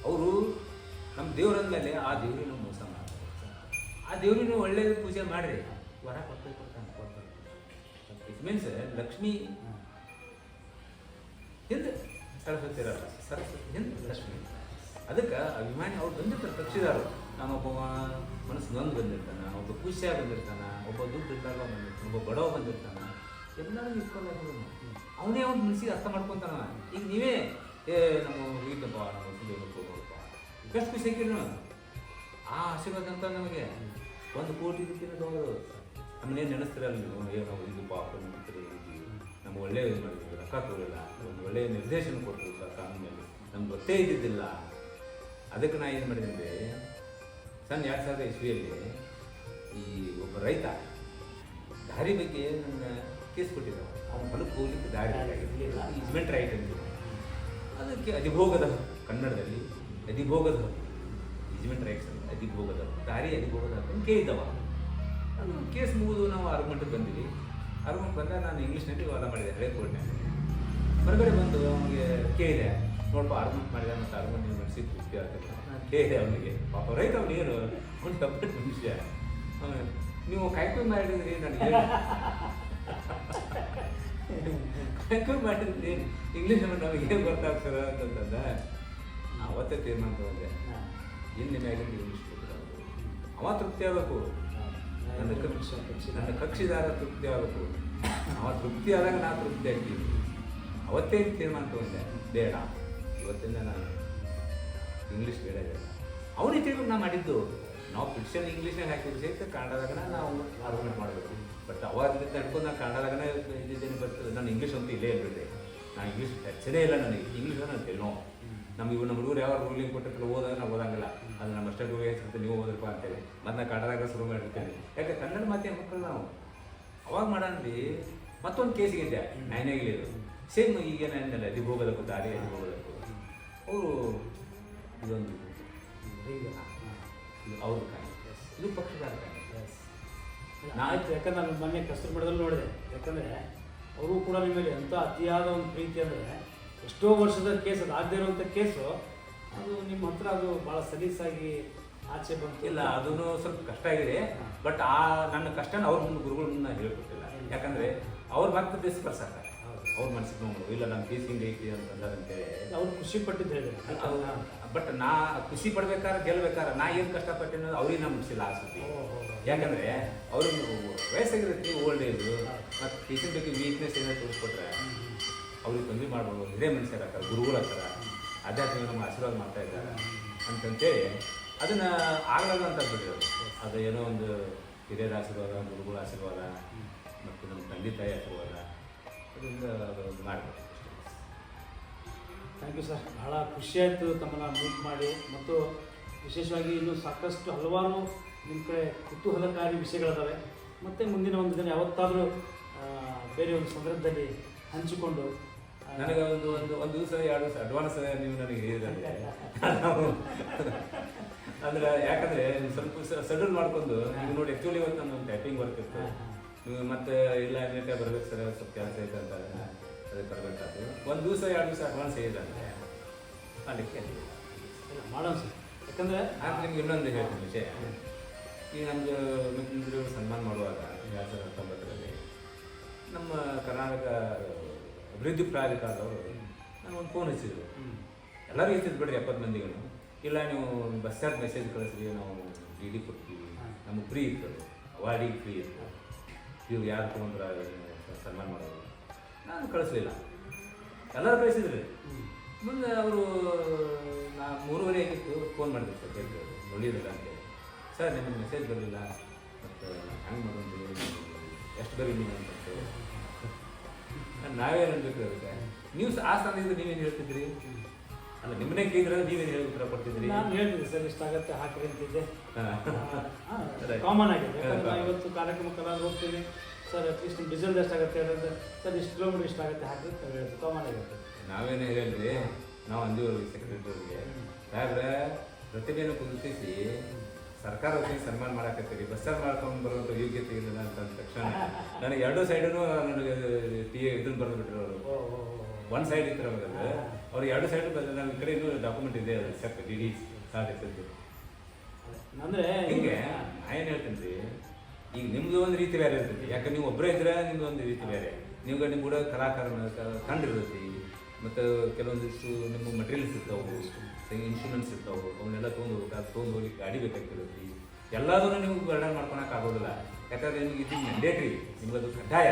ಅವರು ನಮ್ಮ ದೇವ್ರಂದ್ಮೇಲೆ ಆ ದೇವ್ರಿನ ಮೋಸ ಮಾಡ್ತಾರೆ. ಆ ದೇವ್ರಿನ ಒಳ್ಳೆ ಪೂಜೆ ಮಾಡ್ರಿ, ವರ ಕೊಡ್ತಾರೆ. ಇಟ್ ಮೀನ್ಸ್ ಲಕ್ಷ್ಮಿ ಹಿಂದೆ ಸರಸ್ವತಿ ಇರಲ್ಲ, ಸರಸ್ವತಿ ಹಿಂದೆ ಲಕ್ಷ್ಮಿ. ಅದಕ್ಕೆ ಅಭಿಮಾನಿ ಅವ್ರು ಬಂದಿರ್ತಾರೆ ಪಕ್ಷಿದಾರರು. ನಾನೊಬ್ಬ ಮನಸ್ಸು ನೊಂದು ಬಂದಿರ್ತಾನೆ, ಒಬ್ಬ ಖುಷಿಯಾಗಿ ಬಂದಿರ್ತಾನೆ, ಒಬ್ಬ ದುಡ್ಡು ಇದ್ದಾಗ ಬಂದಿರ್ತಾನೆ, ಒಬ್ಬ ಬಡವ ಬಂದಿರ್ತಾನೆ. ಎಲ್ಲರೂ ಇಟ್ಕೊಳ್ಳೋದು ಅವನೇ ಅವ್ನ ಮನಸ್ಸಿಗೆ ಅರ್ಥ ಮಾಡ್ಕೊತಾನ. ಈಗ ನೀವೇ ನಮ್ಮ ಈಗಪ್ಪ ನಮ್ಮ ಹೋಗಪ್ಪ ಎಷ್ಟು ಖುಷಿ ಹಾಕಿರಿ ನಾವು. ಆ ಆಶೀರ್ವಾದ ಅಂತ ನಮಗೆ 1 ಕೋಟಿ ರೂಪಾಯಿ ಹೋಗೋದು. ನಮ್ಮನ್ನೇನು ನೆನೆಸ್ತಿರಲ್ಲ ನೀವು, ನಾವು ಇದು ಪಾಪ ನಮ್ಗೆ ಒಳ್ಳೆ ಇದು ಮಾಡಿದ್ವಿ, ರೊಕ್ಕ ಕೊಡಲಿಲ್ಲ, ಒಂದು ಒಳ್ಳೆಯ ನಿರ್ದೇಶನ ಕೊಟ್ಟರು ಕಾನೂನು ಮೇಲೆ, ನಮ್ಗೆ ಗೊತ್ತೇ ಇದ್ದಿದ್ದಿಲ್ಲ. ಅದಕ್ಕೆ ನಾ ಏನು ಮಾಡಿದೆ ಅಂದರೆ, ಸಣ್ಣ 2000 ಇಸ್ವಿಯಲ್ಲಿ ಈ ಒಬ್ಬ ರೈತ ದಾರಿ ಬಗ್ಗೆ ನನ್ನ ಕೇಸ್ ಕೊಟ್ಟಿದ್ದ. ಅವನು ಹೊಲಕ್ಕೆ ಹೋಗ್ಲಿಕ್ಕೆ ದಾರಿ ಬೇಕಾಗಿರಲಿಲ್ಲ, ಈಸ್ಮೆಂಟ್ ರೈಟ್ ಅಂತ. ಅದಕ್ಕೆ ಅಧಿಭೋಗದ ಕನ್ನಡದಲ್ಲಿ ಅಧಿಭೋಗದ ಈಸ್ಮೆಂಟ್ ರೈಟ್ಸ್ ಅಂತ, ಅಧಿಭೋಗದ ದಾರಿ ಅಧಿಭೋಗದ ಅಂತ ಕೇಳಿದ್ದವ. ಅದು ಕೇಸ್ ಮುಗಿದು ನಾವು ಆರ್ಗ್ಯುಮೆಂಟಿಗೆ ಬಂದಿವಿ. ಆರ್ಗ್ಯುಮೆಂಟ್ ಬಂದಾಗ ನಾನು ಇಂಗ್ಲೀಷ್ನಲ್ಲಿ ವಾದ ಮಾಡಿದೆ, ಹಳೆ ಕೋರ್ಟ್ನಲ್ಲಿ. ಹೊರಗಡೆ ಬಂದು ಅವನಿಗೆ ಕೇಳಿದೆ, ನೋಡಪ್ಪ ಆರ್ಗ್ಯುಮೆಂಟ್ ಮಾಡಿದೆ ಮತ್ತು ಆರ್ಗ್ಯುಮೆಂಟ್ ನೀವು ಮನಸ್ಸಿಗೆ ತೃಪ್ತಿ ಆಗ್ತದೆ. ನಾನು ಕೇಳಿದೆ ಅವನಿಗೆ, ಪಾಪ ರೈತ ಅವ್ನು ಏನು ಒಂದು ತಪ್ಪು ಮನುಷ್ಯ, ನೀವು ಕಾಯ್ಕೊಂಡು ಮಾಡಿದ್ರಿ ನನಗೆ ಕಾಯ್ಕೊಂಡು ಮಾಡಿದ್ರಿ ಇಂಗ್ಲೀಷ್ ನಮಗೆ ಏನು ಗೊತ್ತಾಗ್ತದೆ ಅಂತಂದ. ಅವತ್ತೇ ತೀರ್ಮಾನ ತಗೊಂಡೆ, ಇನ್ನು ಮ್ಯಾಗಿಂದ ಇಂಗ್ಲೀಷ್ ಗೊತ್ತಾಗೋದು. ಅವ ತೃಪ್ತಿ ಆಗಬೇಕು, ನನ್ನ ಕಕ್ಷಿದಾರ ತೃಪ್ತಿ ಆಗಬೇಕು. ಅವ ತೃಪ್ತಿ ಆದಾಗ ನಾ ತೃಪ್ತಿ ಆಗ್ತೀವಿ. ಅವತ್ತೇ ತೀರ್ಮಾನ ತಗೊಂಡೆ, ಬೇಡ ಇವತ್ತಿಂದ ನಾನು ಇಂಗ್ಲೀಷ್ ಬೇಡ ಬೇಡ. ಅವನಿಗೆ ತಿಳ್ಕೊಂಡು ನಾ ಮಾಡಿದ್ದು, ನಾವು ಫಿಕ್ಷನ್ ಇಂಗ್ಲೀಷ್ನಾಗ ಹಾಕಿದ್ರು ಸಹಿತ ಕನ್ನಡದಾಗ ನಾವು ಆರ್ಗ್ಯುಮೆಂಟ್ ಮಾಡಬೇಕು. ಬಟ್ ಅವಾಗ ತಡ್ಕೊಂಡು ನಾನು ಕನ್ನಡದಾಗನೇ ಇದ್ದಿದ್ದೇನೆ. ಬರ್ತದೆ ನಾನು ಇಂಗ್ಲೀಷ್ ಅಂತೂ ಇಲ್ಲೇ ಇರ್ಬಿಟ್ಟೆ. ನಾನು ಇಂಗ್ಲೀಷ್ ಟಚ್ಚನೇ ಇಲ್ಲ ನನಗೆ. ಇಂಗ್ಲೀಷ್ ನಾನು ತೆಲೋ ನಮ್ಮ ಹುಡುಗರು ಯಾವ ರೂಲಿಂಗ್ ಕೊಟ್ಟಿರ್ತಾರೆ ಓದಾಗ ನಾವು ಓದಂಗಿಲ್ಲ. ಅದು ನಮ್ಮ ಅಷ್ಟೇ ಹೇಳ್ತಿರ್ತೀವಿ, ನೀವು ಓದ್ರಪ್ಪ ಅಂತೇಳಿ ಮತ್ತು ನಾನು ಕನ್ನಡದಾಗ ಶುರು ಮಾಡಿರ್ತೇನೆ. ಯಾಕೆ ಕನ್ನಡ ಮಾತೇ ಮಕ್ಕಳು ನಾವು ಅವಾಗ ಮಾಡೋಣ. ಮತ್ತೊಂದು ಕೇಸಿಗೆ ನೈನಾಗಿಲಿದು ಸೇಮ್ ಈಗೇನಲ್ಲ, ಅಧಿಭೋಗದಕ್ಕೂ ದಾರಿ ಅಧಿಭೋಗದಕ್ಕೂ ಅವರು ಇದೊಂದು ಅವ್ರ ಇದು ಪಕ್ಷಗಾರ ಆಯ್ತು. ಯಾಕಂದ್ರೆ ನಾನು ಮೊನ್ನೆ ಕಸ್ತೂರಿ ಮಠದಲ್ಲಿ ನೋಡಿದೆ. ಯಾಕಂದರೆ ಅವರು ಕೂಡ ನಿಮ್ಮಲ್ಲಿ ಎಂಥ ಅತಿಯಾದ ಒಂದು ಪ್ರೀತಿ ಅಂದರೆ, ಎಷ್ಟೋ ವರ್ಷದ ಕೇಸ್, ಅದು ಆಗದೆ ಇರುವಂಥ ಕೇಸು, ಅದು ನಿಮ್ಮ ಹತ್ರ ಅದು ಭಾಳ ಸಲೀಸಾಗಿ ಆಚೆ ಬಂತು. ಇಲ್ಲ, ಅದೂ ಸ್ವಲ್ಪ ಕಷ್ಟ ಆಗಿದೆ. ಬಟ್ ನನ್ನ ಕಷ್ಟನ ಅವ್ರ ಮುಂದೆ ಗುರುಗಳ ಮುಂದೆ ಹೇಳ್ಕೊಟ್ಟಿಲ್ಲ. ಯಾಕಂದರೆ ಅವ್ರು ಮತ್ತೆ ಡಿಸ್ಕಸ್ ಆಗ್ತಾರೆ. ಅವ್ರ ಮನಸ್ಸಿಗೆ ನೋವು ಇಲ್ಲ ನಮ್ಮ ಫೀಸ್ ಹಿಂಗೆ ಐತಿ ಅಂತಂದ್ರೆ ಅವ್ರು ಖುಷಿ ಪಟ್ಟಿದ್ದು ಹೇಳಿದ್ರು. ಬಟ್ ನಾ ಖುಷಿ ಪಡ್ಬೇಕಾದ್ರೆ ಗೆಲ್ಬೇಕಾದ್ರೆ ನಾ ಏನು ಕಷ್ಟಪಟ್ಟೆ ಅನ್ನೋದು ಅವ್ರಿಗೆ ನಾ ಮುಗಿಸಿಲ್ಲ ಆ ಸುದ್ದಿ. ಯಾಕಂದ್ರೆ ಅವ್ರಿಗೆ ವಯಸ್ಸಾಗಿರುತ್ತೆ, ಓಲ್ಡ್ ಏಜು, ಮತ್ತು ಟೀಚಿಂಗ್ ಬಗ್ಗೆ ವೀಕ್ನೆಸ್ ಏನಾದ್ರು ತೋರಿಸ್ಕೊಟ್ರೆ ಅವ್ರಿಗೆ ತೊಂದರೆ ಮಾಡ್ಬೋದು. ಇದೇ ಮನುಷ್ಯರ ಹಾಕಾರ ಗುರುಗಳ ಹತ್ರ ಆಧ್ಯಾತ್ಮಿಕ ನಮ್ಮ ಆಶೀರ್ವಾದ ಮಾಡ್ತಾ ಇದ್ದಾರೆ ಅಂತಂತೇಳಿ ಅದನ್ನು ಆಗಲ್ಲ ಅಂತ ಬಿಟ್ಟರು. ಅದು ಏನೋ ಒಂದು ಹಿರಿಯರ ಆಶೀರ್ವಾದ, ಗುರುಗಳ ಆಶೀರ್ವಾದ ಮತ್ತು ನಮ್ಮ ತಂದೆ ತಾಯಿ ಆಶೀರ್ವಾದ ಅದರಿಂದ ಅದು ಮಾಡಬೇಕು. Thank you sir. ಭಾಳ ಖುಷಿಯಾಯಿತು ತಮ್ಮನ್ನು ಮೀಟ್ ಮಾಡಿ, ಮತ್ತು ವಿಶೇಷವಾಗಿ ಇನ್ನೂ ಸಾಕಷ್ಟು ಹಲವಾರು ನಿಮ್ಮ ಕಡೆ ಕುತೂಹಲಕಾರಿ ವಿಷಯಗಳಿದ್ದಾವೆ. ಮತ್ತು ಮುಂದಿನ ಒಂದು ದಿನ ಯಾವತ್ತಾದರೂ ಬೇರೆ ಒಂದು ಸಂದರ್ಭದಲ್ಲಿ ಹಂಚಿಕೊಂಡು ನನಗೆ ಒಂದು ದಿವಸ 2 ದಿವಸ ಅಡ್ವಾನ್ಸ್ ನೀವು ನನಗೆ ಹೇಳಿದ್ರೆ ಅಂದ್ರೆ ಯಾಕಂದರೆ ಸ್ವಲ್ಪ ಸಡಲ್ ಮಾಡ್ಕೊಂಡು ನೀವು ನೋಡಿ ಆ್ಯಕ್ಚುಲಿ ಇವತ್ತು ನನ್ನ ಟೈಪಿಂಗ್ ವರ್ಕ್ ಇತ್ತು, ನೀವು ಮತ್ತೆ ಇಲ್ಲ ಇಮಿಡಿಯೇಟಾಗಿ ಬರ್ಬೇಕು ಸರ್ ಸ್ವಲ್ಪ ಕೆಲಸ ಐತೆ ಅಂತ ಅದಕ್ಕೆ ಬರಬೇಕಾದ್ರು 1 ದಿವಸ 2 ದಿವಸ ಅಡ್ವಾನ್ಸ್ ಹೇಳಿದ್ರೆ ಅದಕ್ಕೆ ಮಾಡೋಣ ಸರ್. ಯಾಕಂದರೆ ನಾನು ನಿಮ್ಗೆ ಇನ್ನೊಂದು ಹೇಳ್ತೀನಿ ವಿಷಯ. ಈಗ ನಮ್ಮದು ಮುಖ್ಯಮಂತ್ರಿಗಳು ಸನ್ಮಾನ ಮಾಡುವಾಗ 2019ರಲ್ಲಿ ನಮ್ಮ ಕರ್ನಾಟಕ ಅಭಿವೃದ್ಧಿ ಪ್ರಾಧಿಕಾರದವರು ನಾನು ಒಂದು ಫೋನ್ ಹಚ್ಚಿದ್ರು. ಎಲ್ಲರಿಗೂ ಹಚ್ಚಿದ್ದು ಬಿಡ್ರಿ 70 ಮಂದಿಗೂ. ಇಲ್ಲ ನೀವು ಬಸ್ ಚಾರ್ಜ್ ಮೆಸೇಜ್ ಕಳಿಸ್ರಿ, ನಾವು ಡಿ ಡಿ ಕೊಡ್ತೀವಿ, ನಮಗೆ ಫ್ರೀ ಇತ್ತು, ಅವಾರ್ಡಿಗೆ ಫ್ರೀ ಇತ್ತು, ಇವು ಯಾರು ತೊಗೊಂಡ್ರೆ ಸನ್ಮಾನ ಮಾಡೋದು. ನಾನು ಕಳಿಸ್ಲಿಲ್ಲ, ಎಲ್ಲರೂ ಕಳಿಸಿದ್ರಿ. ಮುಂದೆ ಅವರು ನಾ 3:30 ಆಗಿತ್ತು ಫೋನ್ ಮಾಡಿದ್ರು ಸರ್, ಕೇಳ್ತಾರೆ ನೋಡಿರಲಿಲ್ಲ ಅಂತೇಳಿ. ಸರ್ ನಿಮಗೆ ಮೆಸೇಜ್ ಬರಲಿಲ್ಲ, ಮತ್ತು ಹ್ಯಾಂಗೆ ಮಾಡೋದು, ಎಷ್ಟು ಬರೀ ನೀವು ಅಂತಂತೆ. ನಾವೇನು ಅನ್ಬೇಕು ಅದಕ್ಕೆ? ನೀವು ಆ ಸ್ಥಾನದಿಂದ ನೀವೇನು ಹೇಳ್ತಿದ್ರಿ? ಅಲ್ಲ ನಿಮ್ಮನ್ನೇ ಕೇಳಿದ್ರೆ ನೀವೇನು ಹೇಳಿ ಉತ್ತರ ಕೊಡ್ತಿದ್ರಿ? ನಾನು ಹೇಳ್ತಿದ್ದೆ ಸರ್ ಇಷ್ಟಾಗತ್ತೆ ಹಾಕಿ ಅಂತಿದ್ದೆ. ಕಾಮನ್ ಆಗಿದೆ. ಯಾಕಂದ್ರೆ ನಾವು ಇವತ್ತು ಕಾರ್ಯಕ್ರಮಕ್ಕೆಲ್ಲ ಹೋಗ್ತೀವಿ ಸರ್, ಅಟ್ಲೀಸ್ಟ್ ನಿಮ್ಮ ಡೀಸೆಲ್ ಎಷ್ಟಾಗುತ್ತೆ ಹೇಳಿದ್ರೆ ಸರ್ ಇಷ್ಟು ಕಿಲೋಮೀಟರ್ ಇಷ್ಟಾಗುತ್ತೆ ಹಾಕಿ ಕಾಮನ್ ಆಗಿರುತ್ತೆ. ನಾವೇನು ಹೇಳಿದ್ರಿ, ನಾವು ಅಂದಿವ್ರಿ ಸೆಕ್ರೆಟರಿಗೆ, ಯಾಕಂದ್ರೆ ಪ್ರತಿಭೆಯನ್ನು ಕುದಿಸಿ ಸರ್ಕಾರ ವತಿಯಿಂದ ಸನ್ಮಾನ ಮಾಡಕತ್ತೀರಿ, ಬಸ್ಸಲ್ಲಿ ಮಾಡ್ಕೊಂಡು ಬರುವಂಥ ಯೋಗ್ಯತೆ ಇಲ್ಲ ಅಂತ ತಕ್ಷಣ ನನಗೆ 2 ಸೈಡೂ ನನಗೆ ಇದನ್ನು ಬರೆದ್ಬಿಟ್ರು ಅವರು. ಒಂದು ಸೈಡ್ ಇತ್ತು ಅವಾಗ, ಅವ್ರು 2 ಸೈಡ್ ನಮ್ಮ ಈ ಕಡೆ ಇನ್ನೂ ಡಾಕ್ಯುಮೆಂಟ್ ಇದೆ, ಅದು ಸೆಪ್ ಡಿ ಡಿ ಸಾಧಿಸಿದ್ದು. ಅಂದರೆ ಹಿಂಗೆ ನಾ ಏನು ಹೇಳ್ತೀನಿ ರೀ, ಈಗ ನಿಮ್ದು ಒಂದು ರೀತಿ ಬೇರೆ ಇರ್ತೈತಿ. ಯಾಕಂದ್ರೆ ನೀವು ಒಬ್ಬರೇ ಇದ್ರೆ ನಿಮ್ದು ಒಂದು ರೀತಿ ಬೇರೆ, ನೀವು ನಿಮ್ಮ ಕೂಡ ಕಲಾಕಾರನ ಕಂಡಿರ್ತೈತಿ, ಮತ್ತು ಕೆಲವೊಂದಿಷ್ಟು ನಿಮ್ಮ ಮಟೀರಿಯಲ್ಸ್ ಇರ್ತಾವೆ, ಇನ್ಸ್ಟ್ರೂಮೆಂಟ್ಸ್ ಇರ್ತಾವೆ, ಅವನ್ನೆಲ್ಲ ತೊಗೊಂಡು ಹೋಗಿ ಗಾಡಿ ಬೇಕಾಗಿರ್ತೈತಿ. ಎಲ್ಲದನ್ನು ನೀವು ಬರ್ಡನ್ ಮಾಡ್ಕೊಳಕ್ಕೆ ಆಗೋದಿಲ್ಲ. ಯಾಕಂದ್ರೆ ನಿಮ್ಗೆ ಇದು ಮ್ಯಾಂಡೇಟ್ರಿ, ನಿಮ್ಗದು ಕಡ್ಡಾಯ.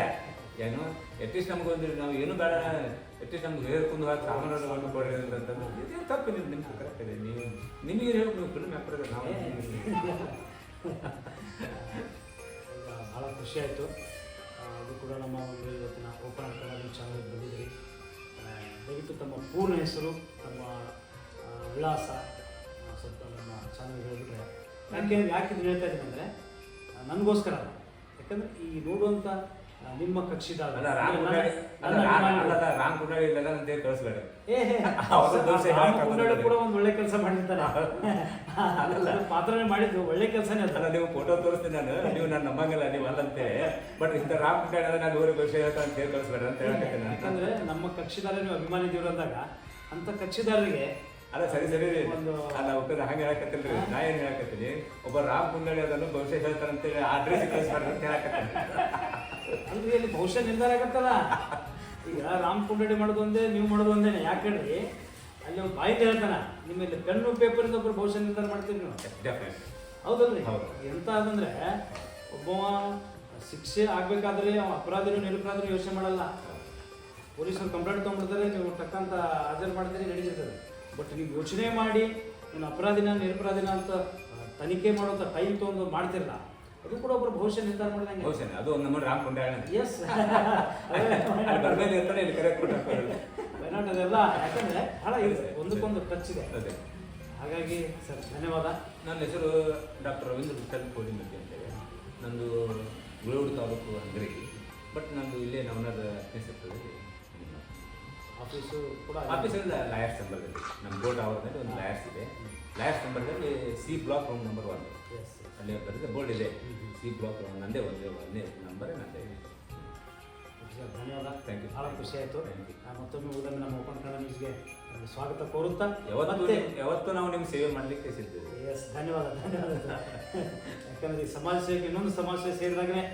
ಏನು ಅಟ್ಲೀಸ್ಟ್ ನಮಗೊಂದು ನಾವು ಏನು ಬೇಡ, ಅಟ್ಲೀಸ್ಟ್ ನಮ್ಗೆ ಹೇಳ್ಕೊಂಡು ಸಾಮಾನು ಕೊಡ್ರಿ ಅಂತಂದ್ರೆ ಇದು ತಪ್ಪು. ನಿಮ್ಗೆ ಕರೆಕ್ಟ್ ಇದೆ, ನೀವು ನಿಮಗೆ ಹೇಳಿ ನೀವು ಫಿಲ್ಮ್ ಹಾಕ್ತಾರೆ, ನಾವು ಭಾಳ ಖುಷಿಯಾಯಿತು. ಅದು ಕೂಡ ನಮ್ಮ ಒಂದು ಇವತ್ತಿನ ಓಪನ್ ಕನ್ನಡ ಚಾನಲ್ಗೆ ಬಂದಿದ್ರಿ. ದಯವಿಟ್ಟು ತಮ್ಮ ಪೂರ್ಣ ಹೆಸರು, ತಮ್ಮ ವಿಳಾಸ ಸ್ವಲ್ಪ ನಮ್ಮ ಚಾನಲ್ಗೆ ಹೇಳಿಬಿಟ್ರೆ. ಯಾಕಿದ್ದು ಹೇಳ್ತಾ ಇದ್ದೀನಿ ಅಂದರೆ ನನಗೋಸ್ಕರ, ಯಾಕಂದರೆ ಈ ನೋಡುವಂಥ ನಿಮ್ಮ ಕಕ್ಷಿದಾರ ರಾಮ್ ಕುಂಡಾಳಿ ಇದ್ದಾಗ ಅಂತೇಳಿ ಕಳಿಸ್ಬೇಡ. ಕೂಡ ಒಂದು ಒಳ್ಳೆ ಕೆಲಸ ಮಾಡಿರ್ತಾನೆ, ಪಾತ್ರನೇ ಮಾಡಿದ್ದು ಒಳ್ಳೆ ಕೆಲಸನೇ ಅಲ್ಲ. ನೀವು ಫೋಟೋ ತೋರಿಸ್ತೀನಿ ನಾನು, ನೀವು ನಾನು ನಮ್ಮಂಗಲ್ಲ, ನೀವು ಅಲ್ಲಂತೇಳಿ. ಬಟ್ ಇಂಥ ರಾಮ್ ಕುಂಡಾಳಿ ನಾನು 100 ವರ್ಷ ಹೇಳ್ತಾ ಅಂತ ಹೇಳಿ ಕಳಿಸ್ಬೇಡ ಅಂತ ಹೇಳ್ತೇನೆ. ಯಾಕಂದ್ರೆ ನಮ್ಮ ಕಕ್ಷಿದಾರ ನೀವು ಅಭಿಮಾನಿ ದೇವರು ಅಂದಾಗ ಅಂತ ಕಕ್ಷಿದಾರರಿಗೆ ಅಲ್ಲ ಸರಿ ಒಂದು ಅಲ್ಲ ಒಬ್ಬರು ಹಂಗೆ ಹೇಳಕತ್ತಿಲ್ರಿ. ನಾ ಏನು ಹೇಳಕತ್ತೀನಿ, ಒಬ್ಬ ರಾಮ್ ಕುಂಡಾಳಿ ಅದನ್ನು ಭವಿಷ್ಯ ಹೇಳ್ತಾರೆ ಅಂತೇಳಿ ಆ ಡ್ರೆಸ್ ಕಳಿಸ್ಬಾರ್ದು ಅಂತ ಹೇಳಕತ್ತೀನಿ. ಅಲ್ರಿ ಅಲ್ಲಿ ಭವಿಷ್ಯ ನಿರ್ಧಾರ ಆಗತ್ತಲ್ಲ. ಈಗ ರಾಮ್ ಕುಂಡಾಡಿ ಮಾಡೋದು ಒಂದೇ, ನೀವು ಮಾಡೋದು ಒಂದೇನೆ. ಯಾಕೆ ಹೇಳ್ರಿ, ಅಲ್ಲಿ ಒಂದು ಬಾಯಿಗೆ ಹೇಳ್ತಾನ, ನಿಮ್ಮಲ್ಲಿ ಪೆನ್ನು ಪೇಪರಿಂದ ಒಬ್ಬರು ಭವಿಷ್ಯ ನಿರ್ಧಾರ ಮಾಡ್ತೀರಿ ನೀವು. ಹೌದಲ್ರಿ? ಎಂತ ಅದಂದ್ರೆ ಒಬ್ಬ ಶಿಕ್ಷೆ ಆಗ್ಬೇಕಾದ್ರೆ ಅವ ಅಪರಾಧಿನೂ ನಿರಪರಾಧಿನೂ ಯೋಚನೆ ಮಾಡಲ್ಲ. ಪೊಲೀಸರು ಕಂಪ್ಲೇಂಟ್ ತೊಗೊಂಡ್ಬಿಡ್ತಾರೆ, ನೀವು ಟಕ್ಕಂತ ಹಾಜರು ಮಾಡಿದ್ರೆ ನಡೀತಿರ್ತದೆ. ಬಟ್ ನೀವು ಯೋಚನೆ ಮಾಡಿ ನೀನು ಅಪರಾಧಿನ ನಿರಪರಾಧಿನ ಅಂತ ತನಿಖೆ ಮಾಡೋಂಥ ಟೈಮ್ ತೊಗೊಂಡು ಮಾಡ್ತಿರಲ್ಲ, ಅದು ಕೂಡ ಒಬ್ಬರು ಭವಿಷ್ಯ ನಿರ್ಧಾರ ಮಾಡಿದಂಗೆ. ಭವಿಷ್ಯ ಅದು ಒಂದು ನಮ್ಮ ರಾಮ್ ಕುಂಡಾಳಿ. ಎಸ್ ಬರ್ಮೇಲೆ ಇರ್ತಾನೆ ಇಲ್ಲಿ ಕರೆಕ್ಟ್ ಕೊಟ್ಟು ವೈನಾಟ್ ಅದೆಲ್ಲ. ಯಾಕಂದರೆ ಭಾಳ ಇದೆ, ಒಂದಕ್ಕೊಂದು ಟಚ್ ಇದೆ. ಅದೇ ಹಾಗಾಗಿ ಸರ್ ಧನ್ಯವಾದ. ನನ್ನ ಹೆಸರು ಡಾಕ್ಟರ್ ರವೀಂದ್ರ ವಿಠಲ್ ಕೋಡಿಮತಿ ಅಂತೇಳಿ. ನಂದು ಗುಳೂರು ತಾಲೂಕು ಅಂಗಡಿ, ಬಟ್ ನಂದು ಇಲ್ಲೇ ನವನದ ಇರ್ತದೆ. ಆಫೀಸು ಕೂಡ ಆಫೀಸಲ್ಲಿ ಲಾಯರ್ಸ್ ನಂಬರ್ದಲ್ಲಿ ನಮ್ಮ ಬೋರ್ಡ್ ಅವರ್ನಲ್ಲಿ ಒಂದು ಲಾಯರ್ಸ್ ಇದೆ. ಲಾಯರ್ಸ್ ನಂಬರ್ದಲ್ಲಿ ಸಿ ಬ್ಲಾಕ್ ರೂಮ್ ನಂಬರ್ 1 ಅಲ್ಲಿ ಬರುತ್ತೆ, ಬೋರ್ಡ್ ಇದೆ. ಸಿ ಬ್ಲಾಕ್ ರೂಮ್ ನಂದೇ ಒಂದೇ ನಂಬರೇ ನಂದೇ. ಧನ್ಯವಾದ, ಥ್ಯಾಂಕ್ ಯು. ಭಾಳ ಖುಷಿ ಆಯಿತು. ಮತ್ತೊಮ್ಮೆ ಉದಯ್ ನಮ್ಮ ಓಪನ್ ಕನ್ನಡ ನ್ಯೂಸ್ಗೆ ಸ್ವಾಗತ ಕೋರುತ್ತಾ ಯಾವತ್ತೂ ನಾವು ನಿಮ್ಗೆ ಸೇವೆ ಮಾಡಲಿಕ್ಕೆ ಸಿಗ್ತೇವೆ. ಎಸ್ ಧನ್ಯವಾದ. ಯಾಕಂದರೆ ಈ ಸಮಾಜ ಸೇವೆಗೆ ಇನ್ನೊಂದು ಸಮಾಜ ಸೇವೆ ಸೇರಿದಾಗಲೇ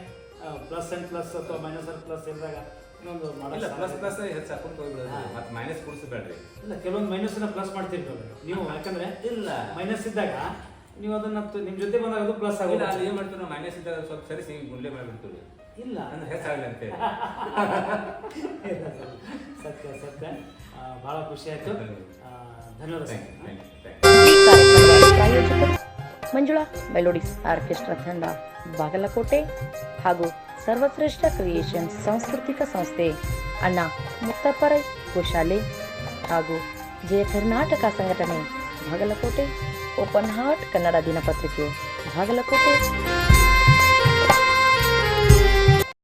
ಪ್ಲಸ್ ಆ್ಯಂಡ್ ಪ್ಲಸ್ ಅಥವಾ ಮೈನಸ್ ಆ್ಯಂಡ್ ಪ್ಲಸ್ ಸೇರಿದಾಗ ಇನ್ನೊಂದು ಇಲ್ಲ ಪ್ಲಸ್ ಮಾಡಲ್ಲ. ಹೆಚ್ಚು ಹಾಕೊಂಡು ಹೋಗ್ಬಿಡೋದು ಮತ್ತೆ ಮೈನಸ್ ಕೊಡಿಸ್ಬೇಡ್ರಿ. ಇಲ್ಲ ಕೆಲವೊಂದು ಮೈನಸ್ನ ಪ್ಲಸ್ ಮಾಡ್ತಿರ್ತೀವಿ ನೀವು, ಯಾಕಂದ್ರೆ ಇಲ್ಲ ಮೈನಸ್ ಇದ್ದಾಗ ನೀವು ಅದನ್ನ ನಿಮ್ಮ ಜೊತೆ ಬಂದಾಗ ಅದು ಪ್ಲಸ್ ಇಲ್ಲ ಆಗೋದು. ಅಲ್ಲಿ ಏನ್ ಮಾಡ್ತೀವಿ ನಾವು ಮೈನಸ್ ಇದ್ದಾಗ ಸ್ವಲ್ಪ ಸರಿಸಿ ಗುಂಡ್ಲೆ ಮಾಡ್ಬಿಡ್ತೀವಿ ಇಲ್ಲ ಅಂದ್ರೆ ಹೆಚ್ಚಾಗಲಿ ಅಂತೇಳಿ. ಸತ್ಯ ಸತ್ಯ. ಬಹಳ ಖುಷಿ ಆಯ್ತು. ಧನ್ಯವಾದ ಸರ್. ಈ ಕಾರ್ಯಕ್ರಮದ ಪ್ರಾಯೋಜಕರು ಮಂಜುಳಾ ಮೆಲೋಡಿಸ್ ಆರ್ಕೆಸ್ಟ್ರಾ ತಂಡ ಬಾಗಲಕೋಟೆ ಹಾಗೂ ಸರ್ವಶ್ರೇಷ್ಠ ಕ್ರಿಯೇಷನ್ಸ್ ಸಾಂಸ್ಕೃತಿಕ ಸಂಸ್ಥೆ ಅಣ್ಣ ಮುತ್ತಪ್ಪರೈ ಗೋಶಾಲೆ ಹಾಗೂ ಜಯ ಕರ್ನಾಟಕ ಸಂಘಟನೆ ಬಾಗಲಕೋಟೆ, ಓಪನ್ ಹಾರ್ಟ್ ಕನ್ನಡ ದಿನಪತ್ರಿಕೆ ಬಾಗಲಕೋಟೆ